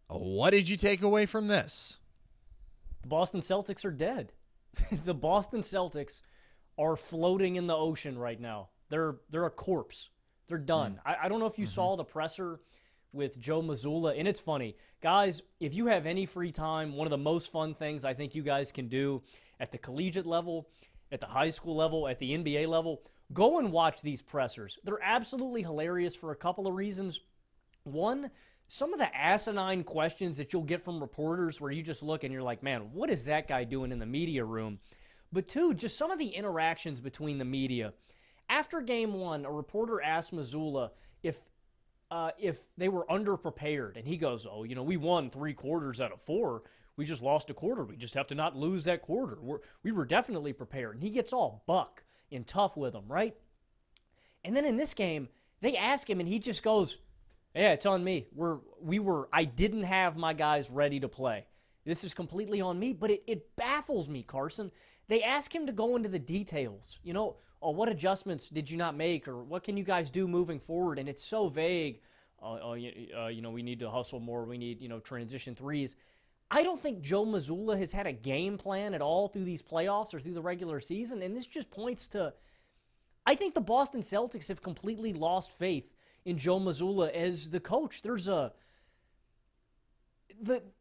What did you take away from this? The Boston Celtics are dead. The Boston Celtics are floating in the ocean right now. They're a corpse. They're done. I don't know if you saw the presser with Joe Mazzulla, and it's funny. Guys, if you have any free time, one of the most fun things I think you guys can do at the collegiate level, at the high school level, at the NBA level, go and watch these pressers. They're absolutely hilarious for a couple of reasons. One, some of the asinine questions that you'll get from reporters where you just look and you're like, man, what is that guy doing in the media room? But two, just some of the interactions between the media. After game 1, a reporter asked Mazzulla if they were underprepared, and he goes, oh, we won 3 quarters out of 4. We just lost a quarter. We just have to not lose that quarter. We were definitely prepared. And he gets all buck and tough with them, right? And then in this game, they ask him, and he just goes, yeah, it's on me. I didn't have my guys ready to play. This is completely on me, but it baffles me, Carson. They ask him to go into the details. What adjustments did you not make, or what can you guys do moving forward? And it's so vague. We need to hustle more. We need, transition threes. I don't think Joe Mazzulla has had a game plan at all through these playoffs or through the regular season, and this just points to, I think the Boston Celtics have completely lost faith in Joe Mazzulla as the coach. There's the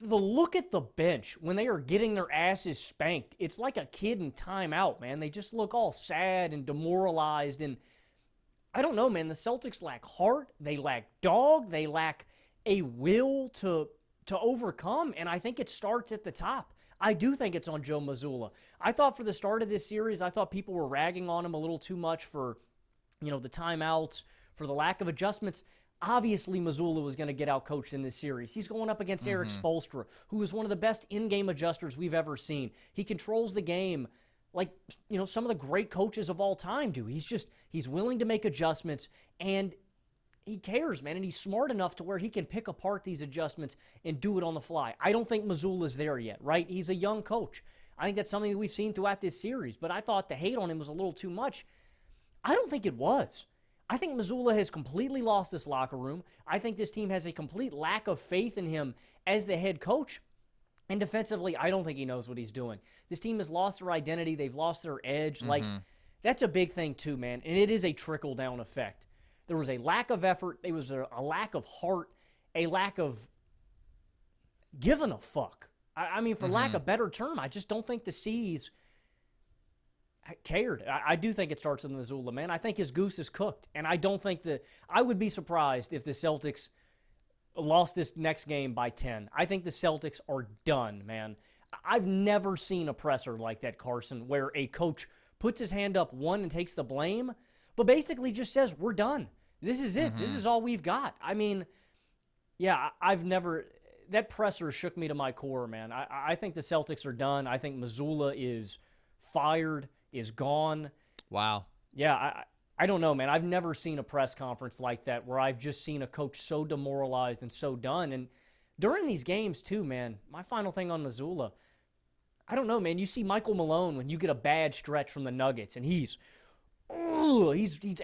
look at the bench when they are getting their asses spanked. It's like a kid in timeout, man. They just look all sad and demoralized, and I don't know, man. The Celtics lack heart. They lack dog. They lack a will to overcome, and I think it starts at the top. I do think it's on Joe Mazzulla. I thought for the start of this series, I thought people were ragging on him a little too much for, the timeouts, for the lack of adjustments. Obviously, Mazzulla was going to get out-coached in this series. He's going up against Eric Spoelstra, who is one of the best in-game adjusters we've ever seen. He controls the game like, some of the great coaches of all time do. He's willing to make adjustments, and he cares, man, and he's smart enough to where he can pick apart these adjustments and do it on the fly. I don't think Mazzulla's there yet, right? He's a young coach. I think that's something that we've seen throughout this series, but I thought the hate on him was a little too much. I don't think it was. I think Mazzulla has completely lost this locker room. I think this team has a complete lack of faith in him as the head coach. And defensively, I don't think he knows what he's doing. This team has lost their identity. They've lost their edge. Like, that's a big thing too, man, and it is a trickle-down effect. There was a lack of effort. There was a lack of heart, a lack of giving a fuck. I mean, for lack of a better term, I just don't think the C's cared. I do think it starts with Mazzulla, man. I think his goose is cooked, and I don't think that – I would be surprised if the Celtics lost this next game by 10. I think the Celtics are done, man. I've never seen a presser like that, Carson, where a coach puts his hand up, one, and takes the blame, but basically just says, we're done. This is it. This is all we've got. I mean, yeah, I've never – that presser shook me to my core, man. I think the Celtics are done. I think Mazzulla is fired, is gone. Wow. Yeah, I don't know, man. I've never seen a press conference like that where I've just seen a coach so demoralized and so done. And during these games, too, man, my final thing on Mazzulla, I don't know, man. You see Michael Malone when you get a bad stretch from the Nuggets, and he's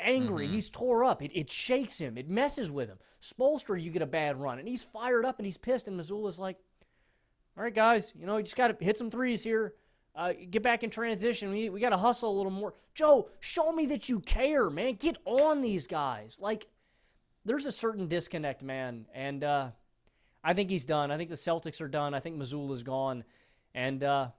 angry. He's tore up. It shakes him. It messes with him. Spoelstra, you get a bad run, and he's fired up, and he's pissed, and Mazzulla's like, all right, guys, you just got to hit some threes here. Get back in transition. We got to hustle a little more. Joe, show me that you care, man. Get on these guys. Like, there's a certain disconnect, man, and I think he's done. I think the Celtics are done. I think Mazzulla's gone, and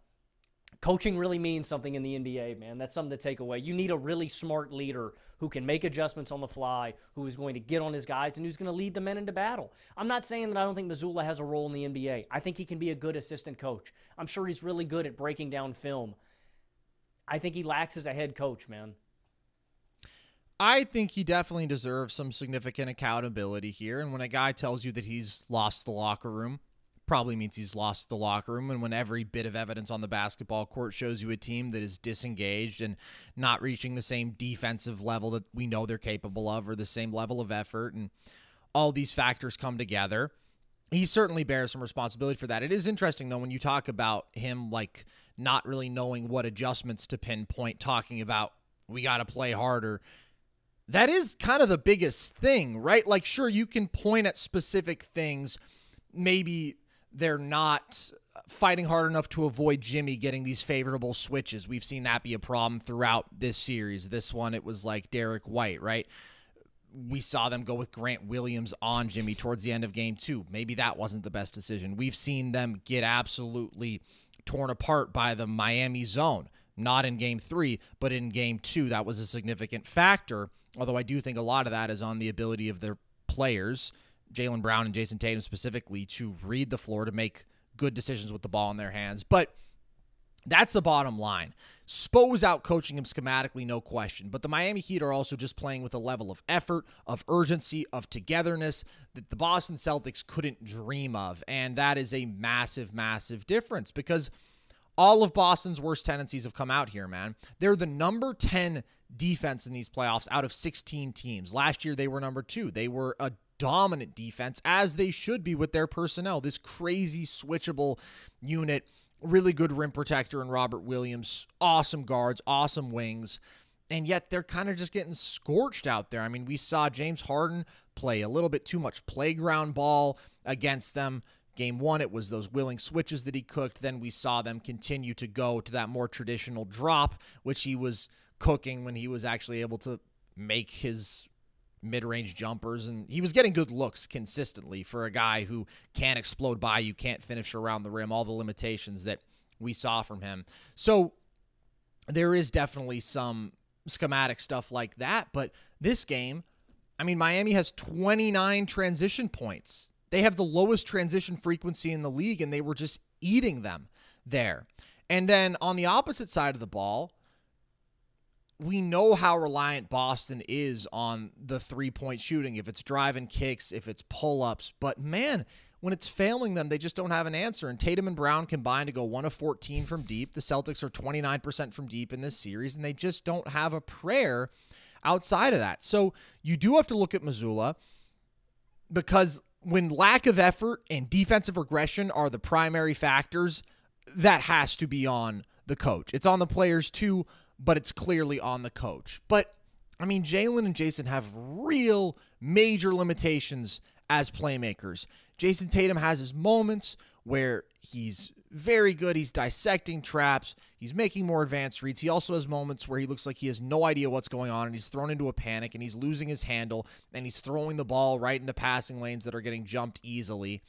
coaching really means something in the NBA, man. That's something to take away. You need a really smart leader who can make adjustments on the fly, who is going to get on his guys, and who's going to lead the men into battle. I'm not saying that I don't think Mazzulla has a role in the NBA. I think he can be a good assistant coach. I'm sure he's really good at breaking down film. I think he lacks as a head coach, man. I think he definitely deserves some significant accountability here, and when a guy tells you that he's lost the locker room, probably means he's lost the locker room. And when every bit of evidence on the basketball court shows you a team that is disengaged and not reaching the same defensive level that we know they're capable of, or the same level of effort, and all these factors come together, he certainly bears some responsibility for that. It is interesting, though, when you talk about him like not really knowing what adjustments to pinpoint, talking about we got to play harder. That is kind of the biggest thing, right? Like, sure, you can point at specific things. Maybe they're not fighting hard enough to avoid Jimmy getting these favorable switches. We've seen that be a problem throughout this series. This one, it was like Derek White, right? We saw them go with Grant Williams on Jimmy towards the end of game 2. Maybe that wasn't the best decision. We've seen them get absolutely torn apart by the Miami zone. Not in game 3, but in game 2. That was a significant factor, although I do think a lot of that is on the ability of their players, Jaylen Brown and Jayson Tatum specifically, to read the floor, to make good decisions with the ball in their hands. But that's the bottom line. Spo's out coaching him schematically, no question. But the Miami Heat are also just playing with a level of effort, of urgency, of togetherness that the Boston Celtics couldn't dream of. And that is a massive, massive difference, because all of Boston's worst tendencies have come out here, man. They're the number 10 defense in these playoffs out of 16 teams. Last year, they were number 2. They were a dominant defense, as they should be with their personnel. This crazy switchable unit, really good rim protector in Robert Williams, awesome guards, awesome wings, and yet they're kind of just getting scorched out there. I mean, we saw James Harden play a little bit too much playground ball against them, Game 1, it was those willing switches that he cooked. Then we saw them continue to go to that more traditional drop, which he was cooking when he was actually able to make his mid-range jumpers, and he was getting good looks consistently for a guy who can't explode by you, can't finish around the rim, all the limitations that we saw from him. So there is definitely some schematic stuff like that, but this game, I mean, Miami has 29 transition points. They have the lowest transition frequency in the league, and they were just eating them there. And then on the opposite side of the ball, we know how reliant Boston is on the three-point shooting, if it's drive and kicks, if it's pull-ups. But, man, when it's failing them, they just don't have an answer. And Tatum and Brown combined to go 1 of 14 from deep. The Celtics are 29% from deep in this series, and they just don't have a prayer outside of that. So you do have to look at Mazzulla, because when lack of effort and defensive regression are the primary factors, that has to be on the coach. It's on the players too, but it's clearly on the coach. But, I mean, Jalen and Jayson have real major limitations as playmakers. Jayson Tatum has his moments where he's very good. He's dissecting traps. He's making more advanced reads. He also has moments where he looks like he has no idea what's going on, and he's thrown into a panic, and he's losing his handle, and he's throwing the ball right into passing lanes that are getting jumped easily.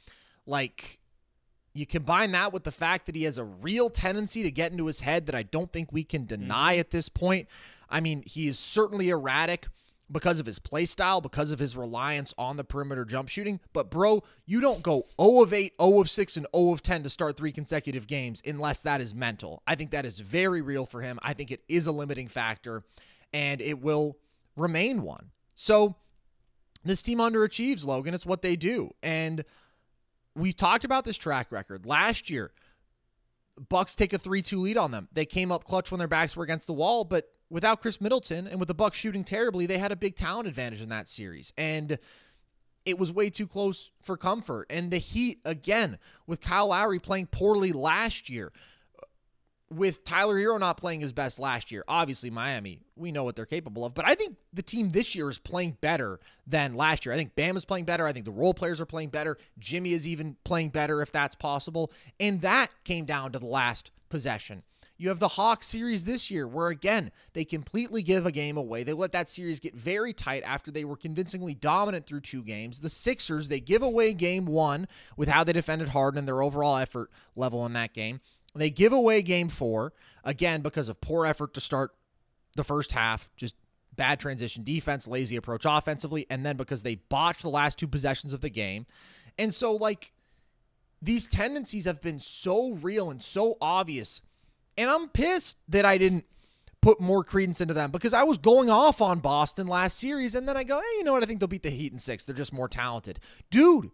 Like, you combine that with the fact that he has a real tendency to get into his head that I don't think we can deny at this point. I mean, he is certainly erratic because of his play style, because of his reliance on the perimeter jump shooting. But, bro, you don't go 0 of 8, 0 of 6, and 0 of 10 to start 3 consecutive games unless that is mental. I think that is very real for him. I think it is a limiting factor, and it will remain one. So this team underachieves, Logan. It's what they do. And we've talked about this track record. Last year, Bucks take a 3-2 lead on them. They came up clutch when their backs were against the wall, but without Chris Middleton and with the Bucks shooting terribly, they had a big talent advantage in that series. And it was way too close for comfort. And the Heat, again, with Kyle Lowry playing poorly last year, with Tyler Hero not playing his best last year. Obviously, Miami, we know what they're capable of. But I think the team this year is playing better than last year. I think Bam is playing better. I think the role players are playing better. Jimmy is even playing better, if that's possible. And that came down to the last possession. You have the Hawks series this year where, again, they completely give a game away. They let that series get very tight after they were convincingly dominant through 2 games. The Sixers, they give away game 1 with how they defended Harden and their overall effort level in that game. They give away game 4, again, because of poor effort to start the first half, just bad transition defense, lazy approach offensively, and then because they botched the last 2 possessions of the game. And so, like, these tendencies have been so real and so obvious, and I'm pissed that I didn't put more credence into them, because I was going off on Boston last series, and then I go, hey, you know what, I think they'll beat the Heat in 6. They're just more talented. Dude,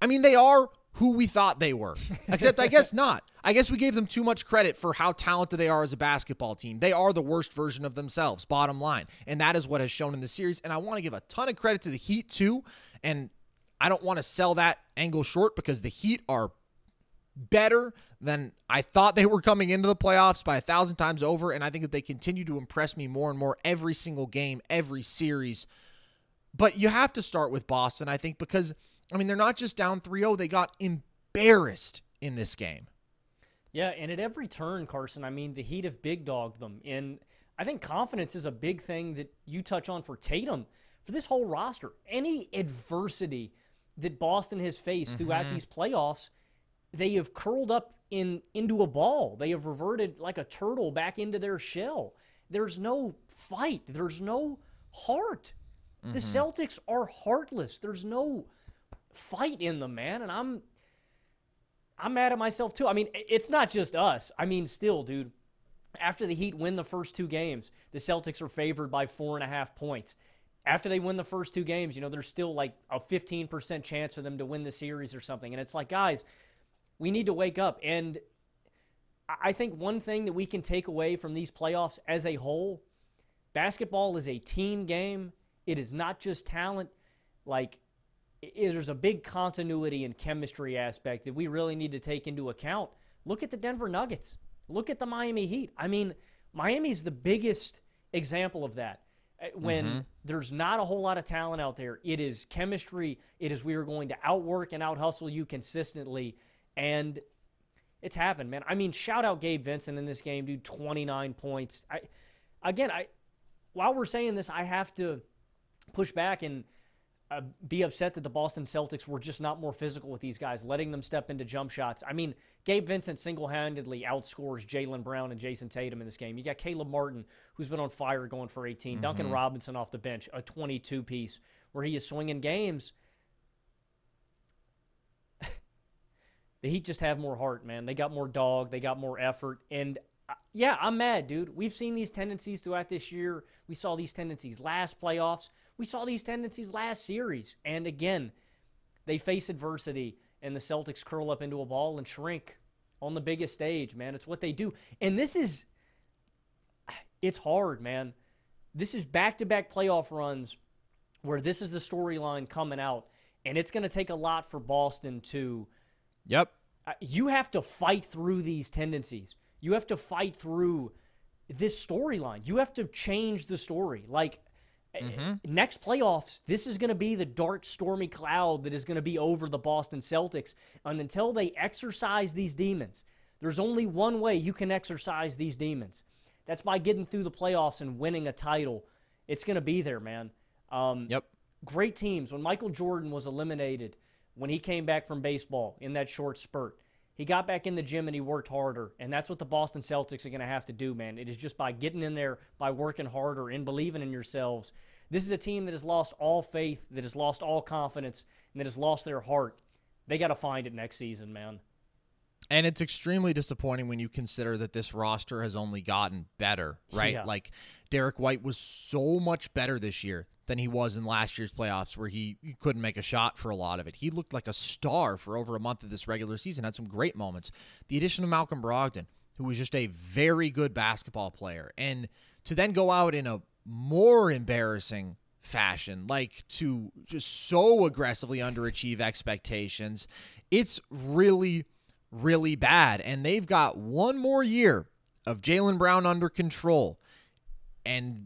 I mean, they are who we thought they were, except I guess not. I guess we gave them too much credit for how talented they are as a basketball team. They are the worst version of themselves, bottom line, and that is what has shown in the series. And I want to give a ton of credit to the Heat too, and I don't want to sell that angle short, because the Heat are better than I thought they were coming into the playoffs by 1,000 times over, and I think that they continue to impress me more and more every single game, every series. But you have to start with Boston, I think, because, I mean, they're not just down 3-0. They got embarrassed in this game. Yeah, and at every turn, Carson, I mean, the Heat have big dogged them. And I think confidence is a big thing that you touch on for Tatum, for this whole roster. Any adversity that Boston has faced throughout these playoffs, they have curled up into a ball. They have reverted like a turtle back into their shell. There's no fight. There's no heart. The Celtics are heartless. There's no fight in them, man. And I'm mad at myself too. I mean, it's not just us. I mean, still, dude, after the Heat win the first 2 games, the Celtics are favored by 4.5 points. After they win the first 2 games, you know, there's still like a 15% chance for them to win the series or something. And it's like, guys, we need to wake up. And I think one thing that we can take away from these playoffs as a whole, basketball is a team game. It is not just talent. Like, there's a big continuity and chemistry aspect that we really need to take into account. Look at the Denver Nuggets. Look at the Miami Heat. I mean, Miami's the biggest example of that. when there's not a whole lot of talent out there. It is chemistry. It is we are going to outwork and out-hustle you consistently. And it's happened, man. I mean, shout out Gabe Vincent in this game, dude, 29 points. While we're saying this, I have to push back and be upset that the Boston Celtics were just not more physical with these guys, letting them step into jump shots. I mean, Gabe Vincent single-handedly outscores Jaylen Brown and Jayson Tatum in this game. You got Caleb Martin, who's been on fire, going for 18. Duncan Robinson off the bench, a 22-piece, where he is swinging games. The Heat just have more heart, man. They got more dog. They got more effort. And, yeah, I'm mad, dude. We've seen these tendencies throughout this year. We saw these tendencies last playoffs. We saw these tendencies last series. And, again, they face adversity, and the Celtics curl up into a ball and shrink on the biggest stage, man. It's what they do. And it's hard, man. This is back-to-back playoff runs where this is the storyline coming out, and it's going to take a lot for Boston to – Yep. You have to fight through these tendencies. You have to fight through this storyline. You have to change the story. Like, next playoffs, this is going to be the dark, stormy cloud that is going to be over the Boston Celtics. And until they exorcise these demons, there's only one way you can exorcise these demons. That's by getting through the playoffs and winning a title. It's going to be there, man. Yep. Great teams. When Michael Jordan was eliminated, when he came back from baseball in that short spurt, he got back in the gym and he worked harder. And that's what the Boston Celtics are going to have to do, man. It is just by getting in there, by working harder and believing in yourselves. This is a team that has lost all faith, that has lost all confidence, and that has lost their heart. They got to find it next season, man. And it's extremely disappointing when you consider that this roster has only gotten better, right? Yeah. Like, Derek White was so much better this year than he was in last year's playoffs, where he couldn't make a shot for a lot of it. He looked like a star for over a month of this regular season, had some great moments. The addition of Malcolm Brogdon, who was just a very good basketball player, and to then go out in a more embarrassing fashion, like to just so aggressively underachieve expectations, it's really, really bad. And they've got one more year of Jaylen Brown under control, and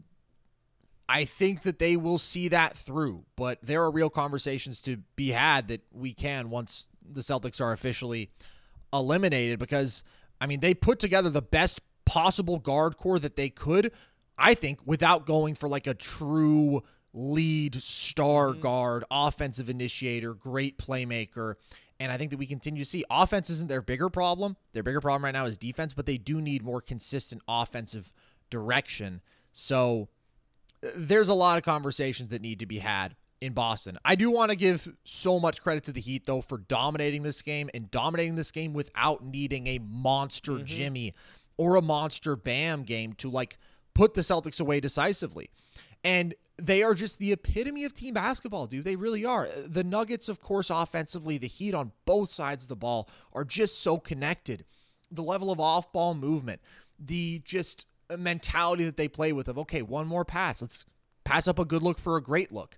I think that they will see that through, but there are real conversations to be had that we can once the Celtics are officially eliminated, because, I mean, they put together the best possible guard core that they could, I think, without going for like a true lead star guard, offensive initiator, great playmaker. And I think that we continue to see offense isn't their bigger problem. Their bigger problem right now is defense, but they do need more consistent offensive direction. So there's a lot of conversations that need to be had in Boston. I do want to give so much credit to the Heat, though, for dominating this game, and dominating this game without needing a monster Jimmy or a monster Bam game to, like, put the Celtics away decisively. And they are just the epitome of team basketball, dude. They really are. The Nuggets, of course, offensively, the Heat on both sides of the ball are just so connected. The level of off-ball movement, the just mentality that they play with of, okay, one more pass. Let's pass up a good look for a great look.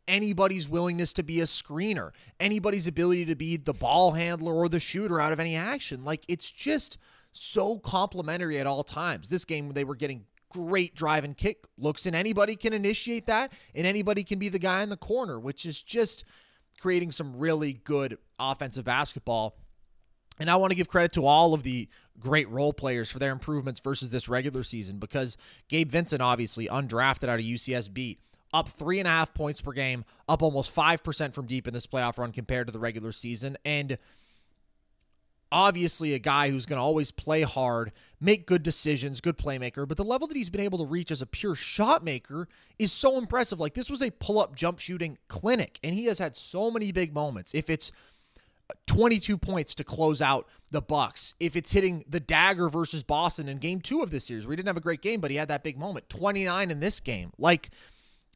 Anybody's willingness to be a screener. Anybody's ability to be the ball handler or the shooter out of any action. Like, it's just so complimentary at all times. This game, they were getting great drive and kick looks, and anybody can initiate that, and anybody can be the guy in the corner, which is just creating some really good offensive basketball. And I want to give credit to all of the great role players for their improvements versus this regular season, because Gabe Vincent, obviously undrafted out of UCSB, up 3.5 points per game, up almost 5% from deep in this playoff run compared to the regular season. And obviously a guy who's going to always play hard, make good decisions, good playmaker, but the level that he's been able to reach as a pure shot maker is so impressive. Like, this was a pull-up jump shooting clinic, and he has had so many big moments. If it's 22 points to close out the Bucks, if it's hitting the dagger versus Boston in game 2 of this series, where he didn't have a great game, but he had that big moment, 29 in this game. Like,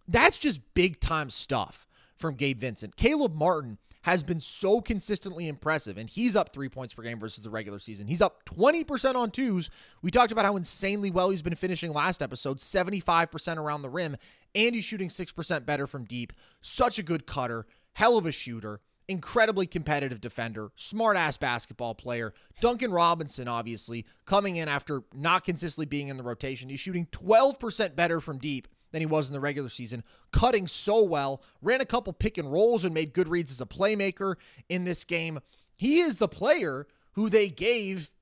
that's just big-time stuff from Gabe Vincent. Caleb Martin has been so consistently impressive, and he's up 3 points per game versus the regular season. He's up 20% on twos. We talked about how insanely well he's been finishing last episode, 75% around the rim, and he's shooting 6% better from deep. Such a good cutter, hell of a shooter, incredibly competitive defender, smart-ass basketball player. Duncan Robinson, obviously, coming in after not consistently being in the rotation. He's shooting 12% better from deep than he was in the regular season, cutting so well, ran a couple pick and rolls and made good reads as a playmaker in this game. He is the player who they gave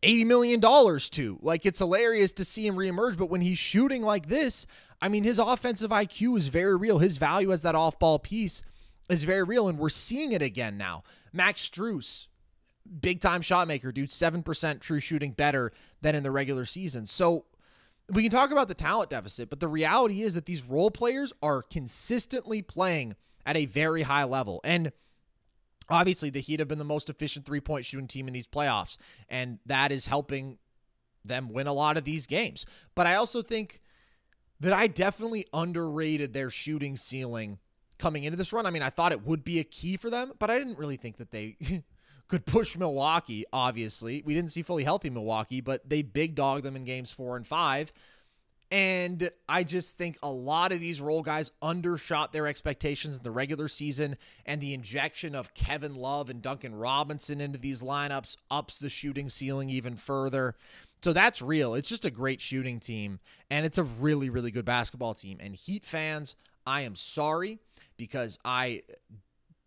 $80 million to. Like, it's hilarious to see him reemerge, but when he's shooting like this, I mean, his offensive IQ is very real. His value as that off-ball piece is very real, and we're seeing it again now. Max Strus, big-time shot maker, dude, 7% true shooting better than in the regular season. So we can talk about the talent deficit, but the reality is that these role players are consistently playing at a very high level. And obviously, the Heat have been the most efficient three-point shooting team in these playoffs, and that is helping them win a lot of these games. But I also think that I definitely underrated their shooting ceiling coming into this run. I mean, I thought it would be a key for them, but I didn't really think that they could push Milwaukee, obviously. We didn't see fully healthy Milwaukee, but they big dogged them in games 4 and 5. And I just think a lot of these role guys undershot their expectations in the regular season, and the injection of Kevin Love and Duncan Robinson into these lineups ups the shooting ceiling even further. So that's real. It's just a great shooting team, and it's a really, really good basketball team. And Heat fans, I am sorry because I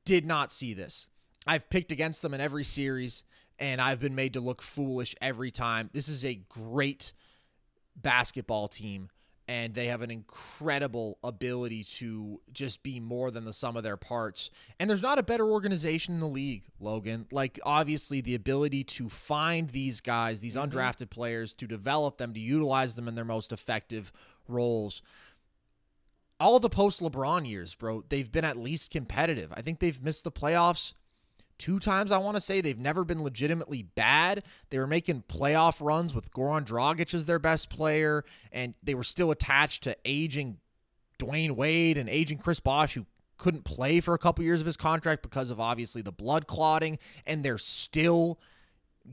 did not see this. I've picked against them in every series, and I've been made to look foolish every time. This is a great basketball team, and they have an incredible ability to just be more than the sum of their parts. And there's not a better organization in the league, Logan. Like, obviously, the ability to find these guys, these undrafted players, to develop them, to utilize them in their most effective roles. All the post-LeBron years, bro, they've been at least competitive. I think they've missed the playoffs 2 times, I want to say. They've never been legitimately bad. They were making playoff runs with Goran Dragic as their best player, and they were still attached to aging Dwayne Wade and aging Chris Bosh, who couldn't play for a couple years of his contract because of, obviously, the blood clotting, and they're still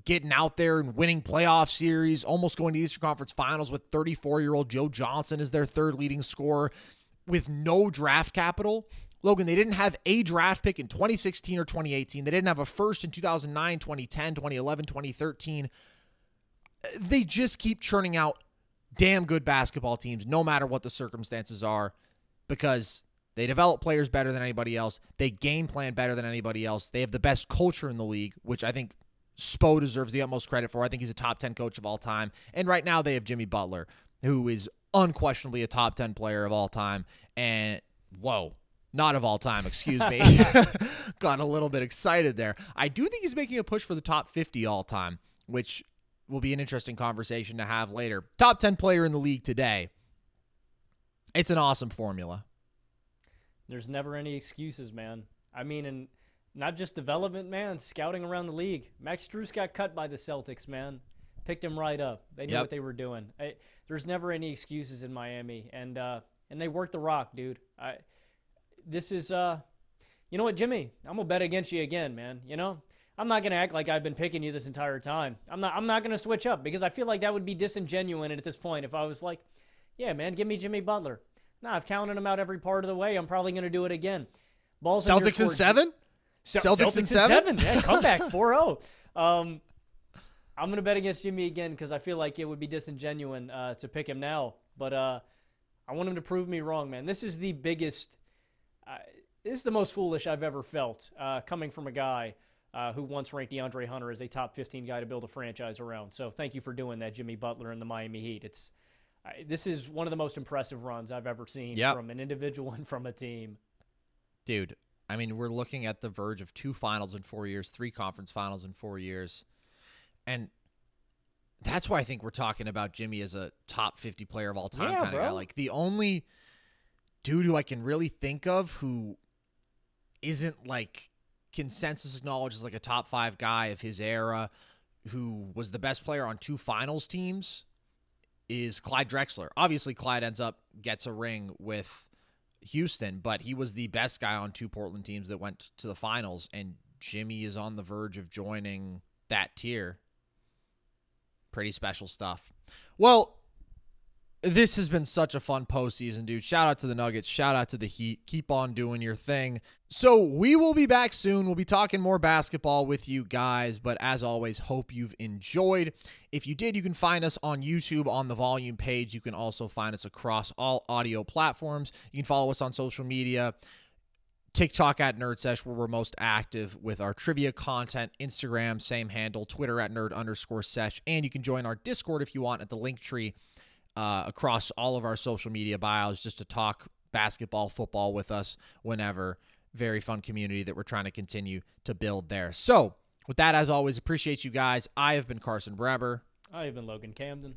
getting out there and winning playoff series, almost going to the Eastern Conference Finals with 34-year-old Joe Johnson as their third leading scorer with no draft capital. Logan, they didn't have a draft pick in 2016 or 2018. They didn't have a first in 2009, 2010, 2011, 2013. They just keep churning out damn good basketball teams, no matter what the circumstances are, because they develop players better than anybody else. They game plan better than anybody else. They have the best culture in the league, which I think Spo deserves the utmost credit for. I think he's a top 10 coach of all time. And right now they have Jimmy Butler, who is unquestionably a top 10 player of all time. And, whoa. Not of all time, excuse me. Got a little bit excited there. I do think he's making a push for the top 50 all time, which will be an interesting conversation to have later. Top 10 player in the league today. It's an awesome formula. There's never any excuses, man. I mean, and not just development, man, scouting around the league. Max Strus got cut by the Celtics, man. Picked him right up. They knew what they were doing. There's never any excuses in Miami, and they worked the rock, dude. This is, you know what, Jimmy? I'm gonna bet against you again, man. You know, I'm not gonna act like I've been picking you this entire time. I'm not gonna switch up because I feel like that would be disingenuous at this point if I was like, yeah, man, give me Jimmy Butler. Nah, I've counted him out every part of the way. I'm probably gonna do it again. Balls Celtics in 7. Celtics in 7. Yeah, comeback 4-0. I'm gonna bet against Jimmy again because I feel like it would be disingenuous to pick him now. But I want him to prove me wrong, man. This is the biggest. This is the most foolish I've ever felt coming from a guy who once ranked DeAndre Hunter as a top 15 guy to build a franchise around. So thank you for doing that, Jimmy Butler and the Miami Heat. This is one of the most impressive runs I've ever seen from an individual and from a team. Dude, I mean, we're looking at the verge of 2 finals in 4 years, 3 conference finals in 4 years. And that's why I think we're talking about Jimmy as a top 50 player of all time kind of guy. Like, the only dude who I can really think of who isn't like consensus acknowledged as like a top 5 guy of his era, who was the best player on 2 finals teams, is Clyde Drexler. Obviously, Clyde gets a ring with Houston, but he was the best guy on 2 Portland teams that went to the finals, and Jimmy is on the verge of joining that tier. Pretty special stuff. Well, This has been such a fun postseason, dude. Shout out to the Nuggets. Shout out to the Heat. Keep on doing your thing. So we will be back soon. We'll be talking more basketball with you guys. But as always, hope you've enjoyed. If you did, you can find us on YouTube on the Volume page. You can also find us across all audio platforms. You can follow us on social media. TikTok at NerdSesh, where we're most active with our trivia content. Instagram, same handle. Twitter at nerd_sesh. And you can join our Discord if you want at the link tree. Across all of our social media bios, just to talk basketball, football with us whenever. Very fun community that we're trying to continue to build there. So, with that, as always, appreciate you guys. I have been Carson Breber. I have been Logan Camden.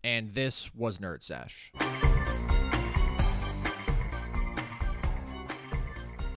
And this was Nerd Sesh.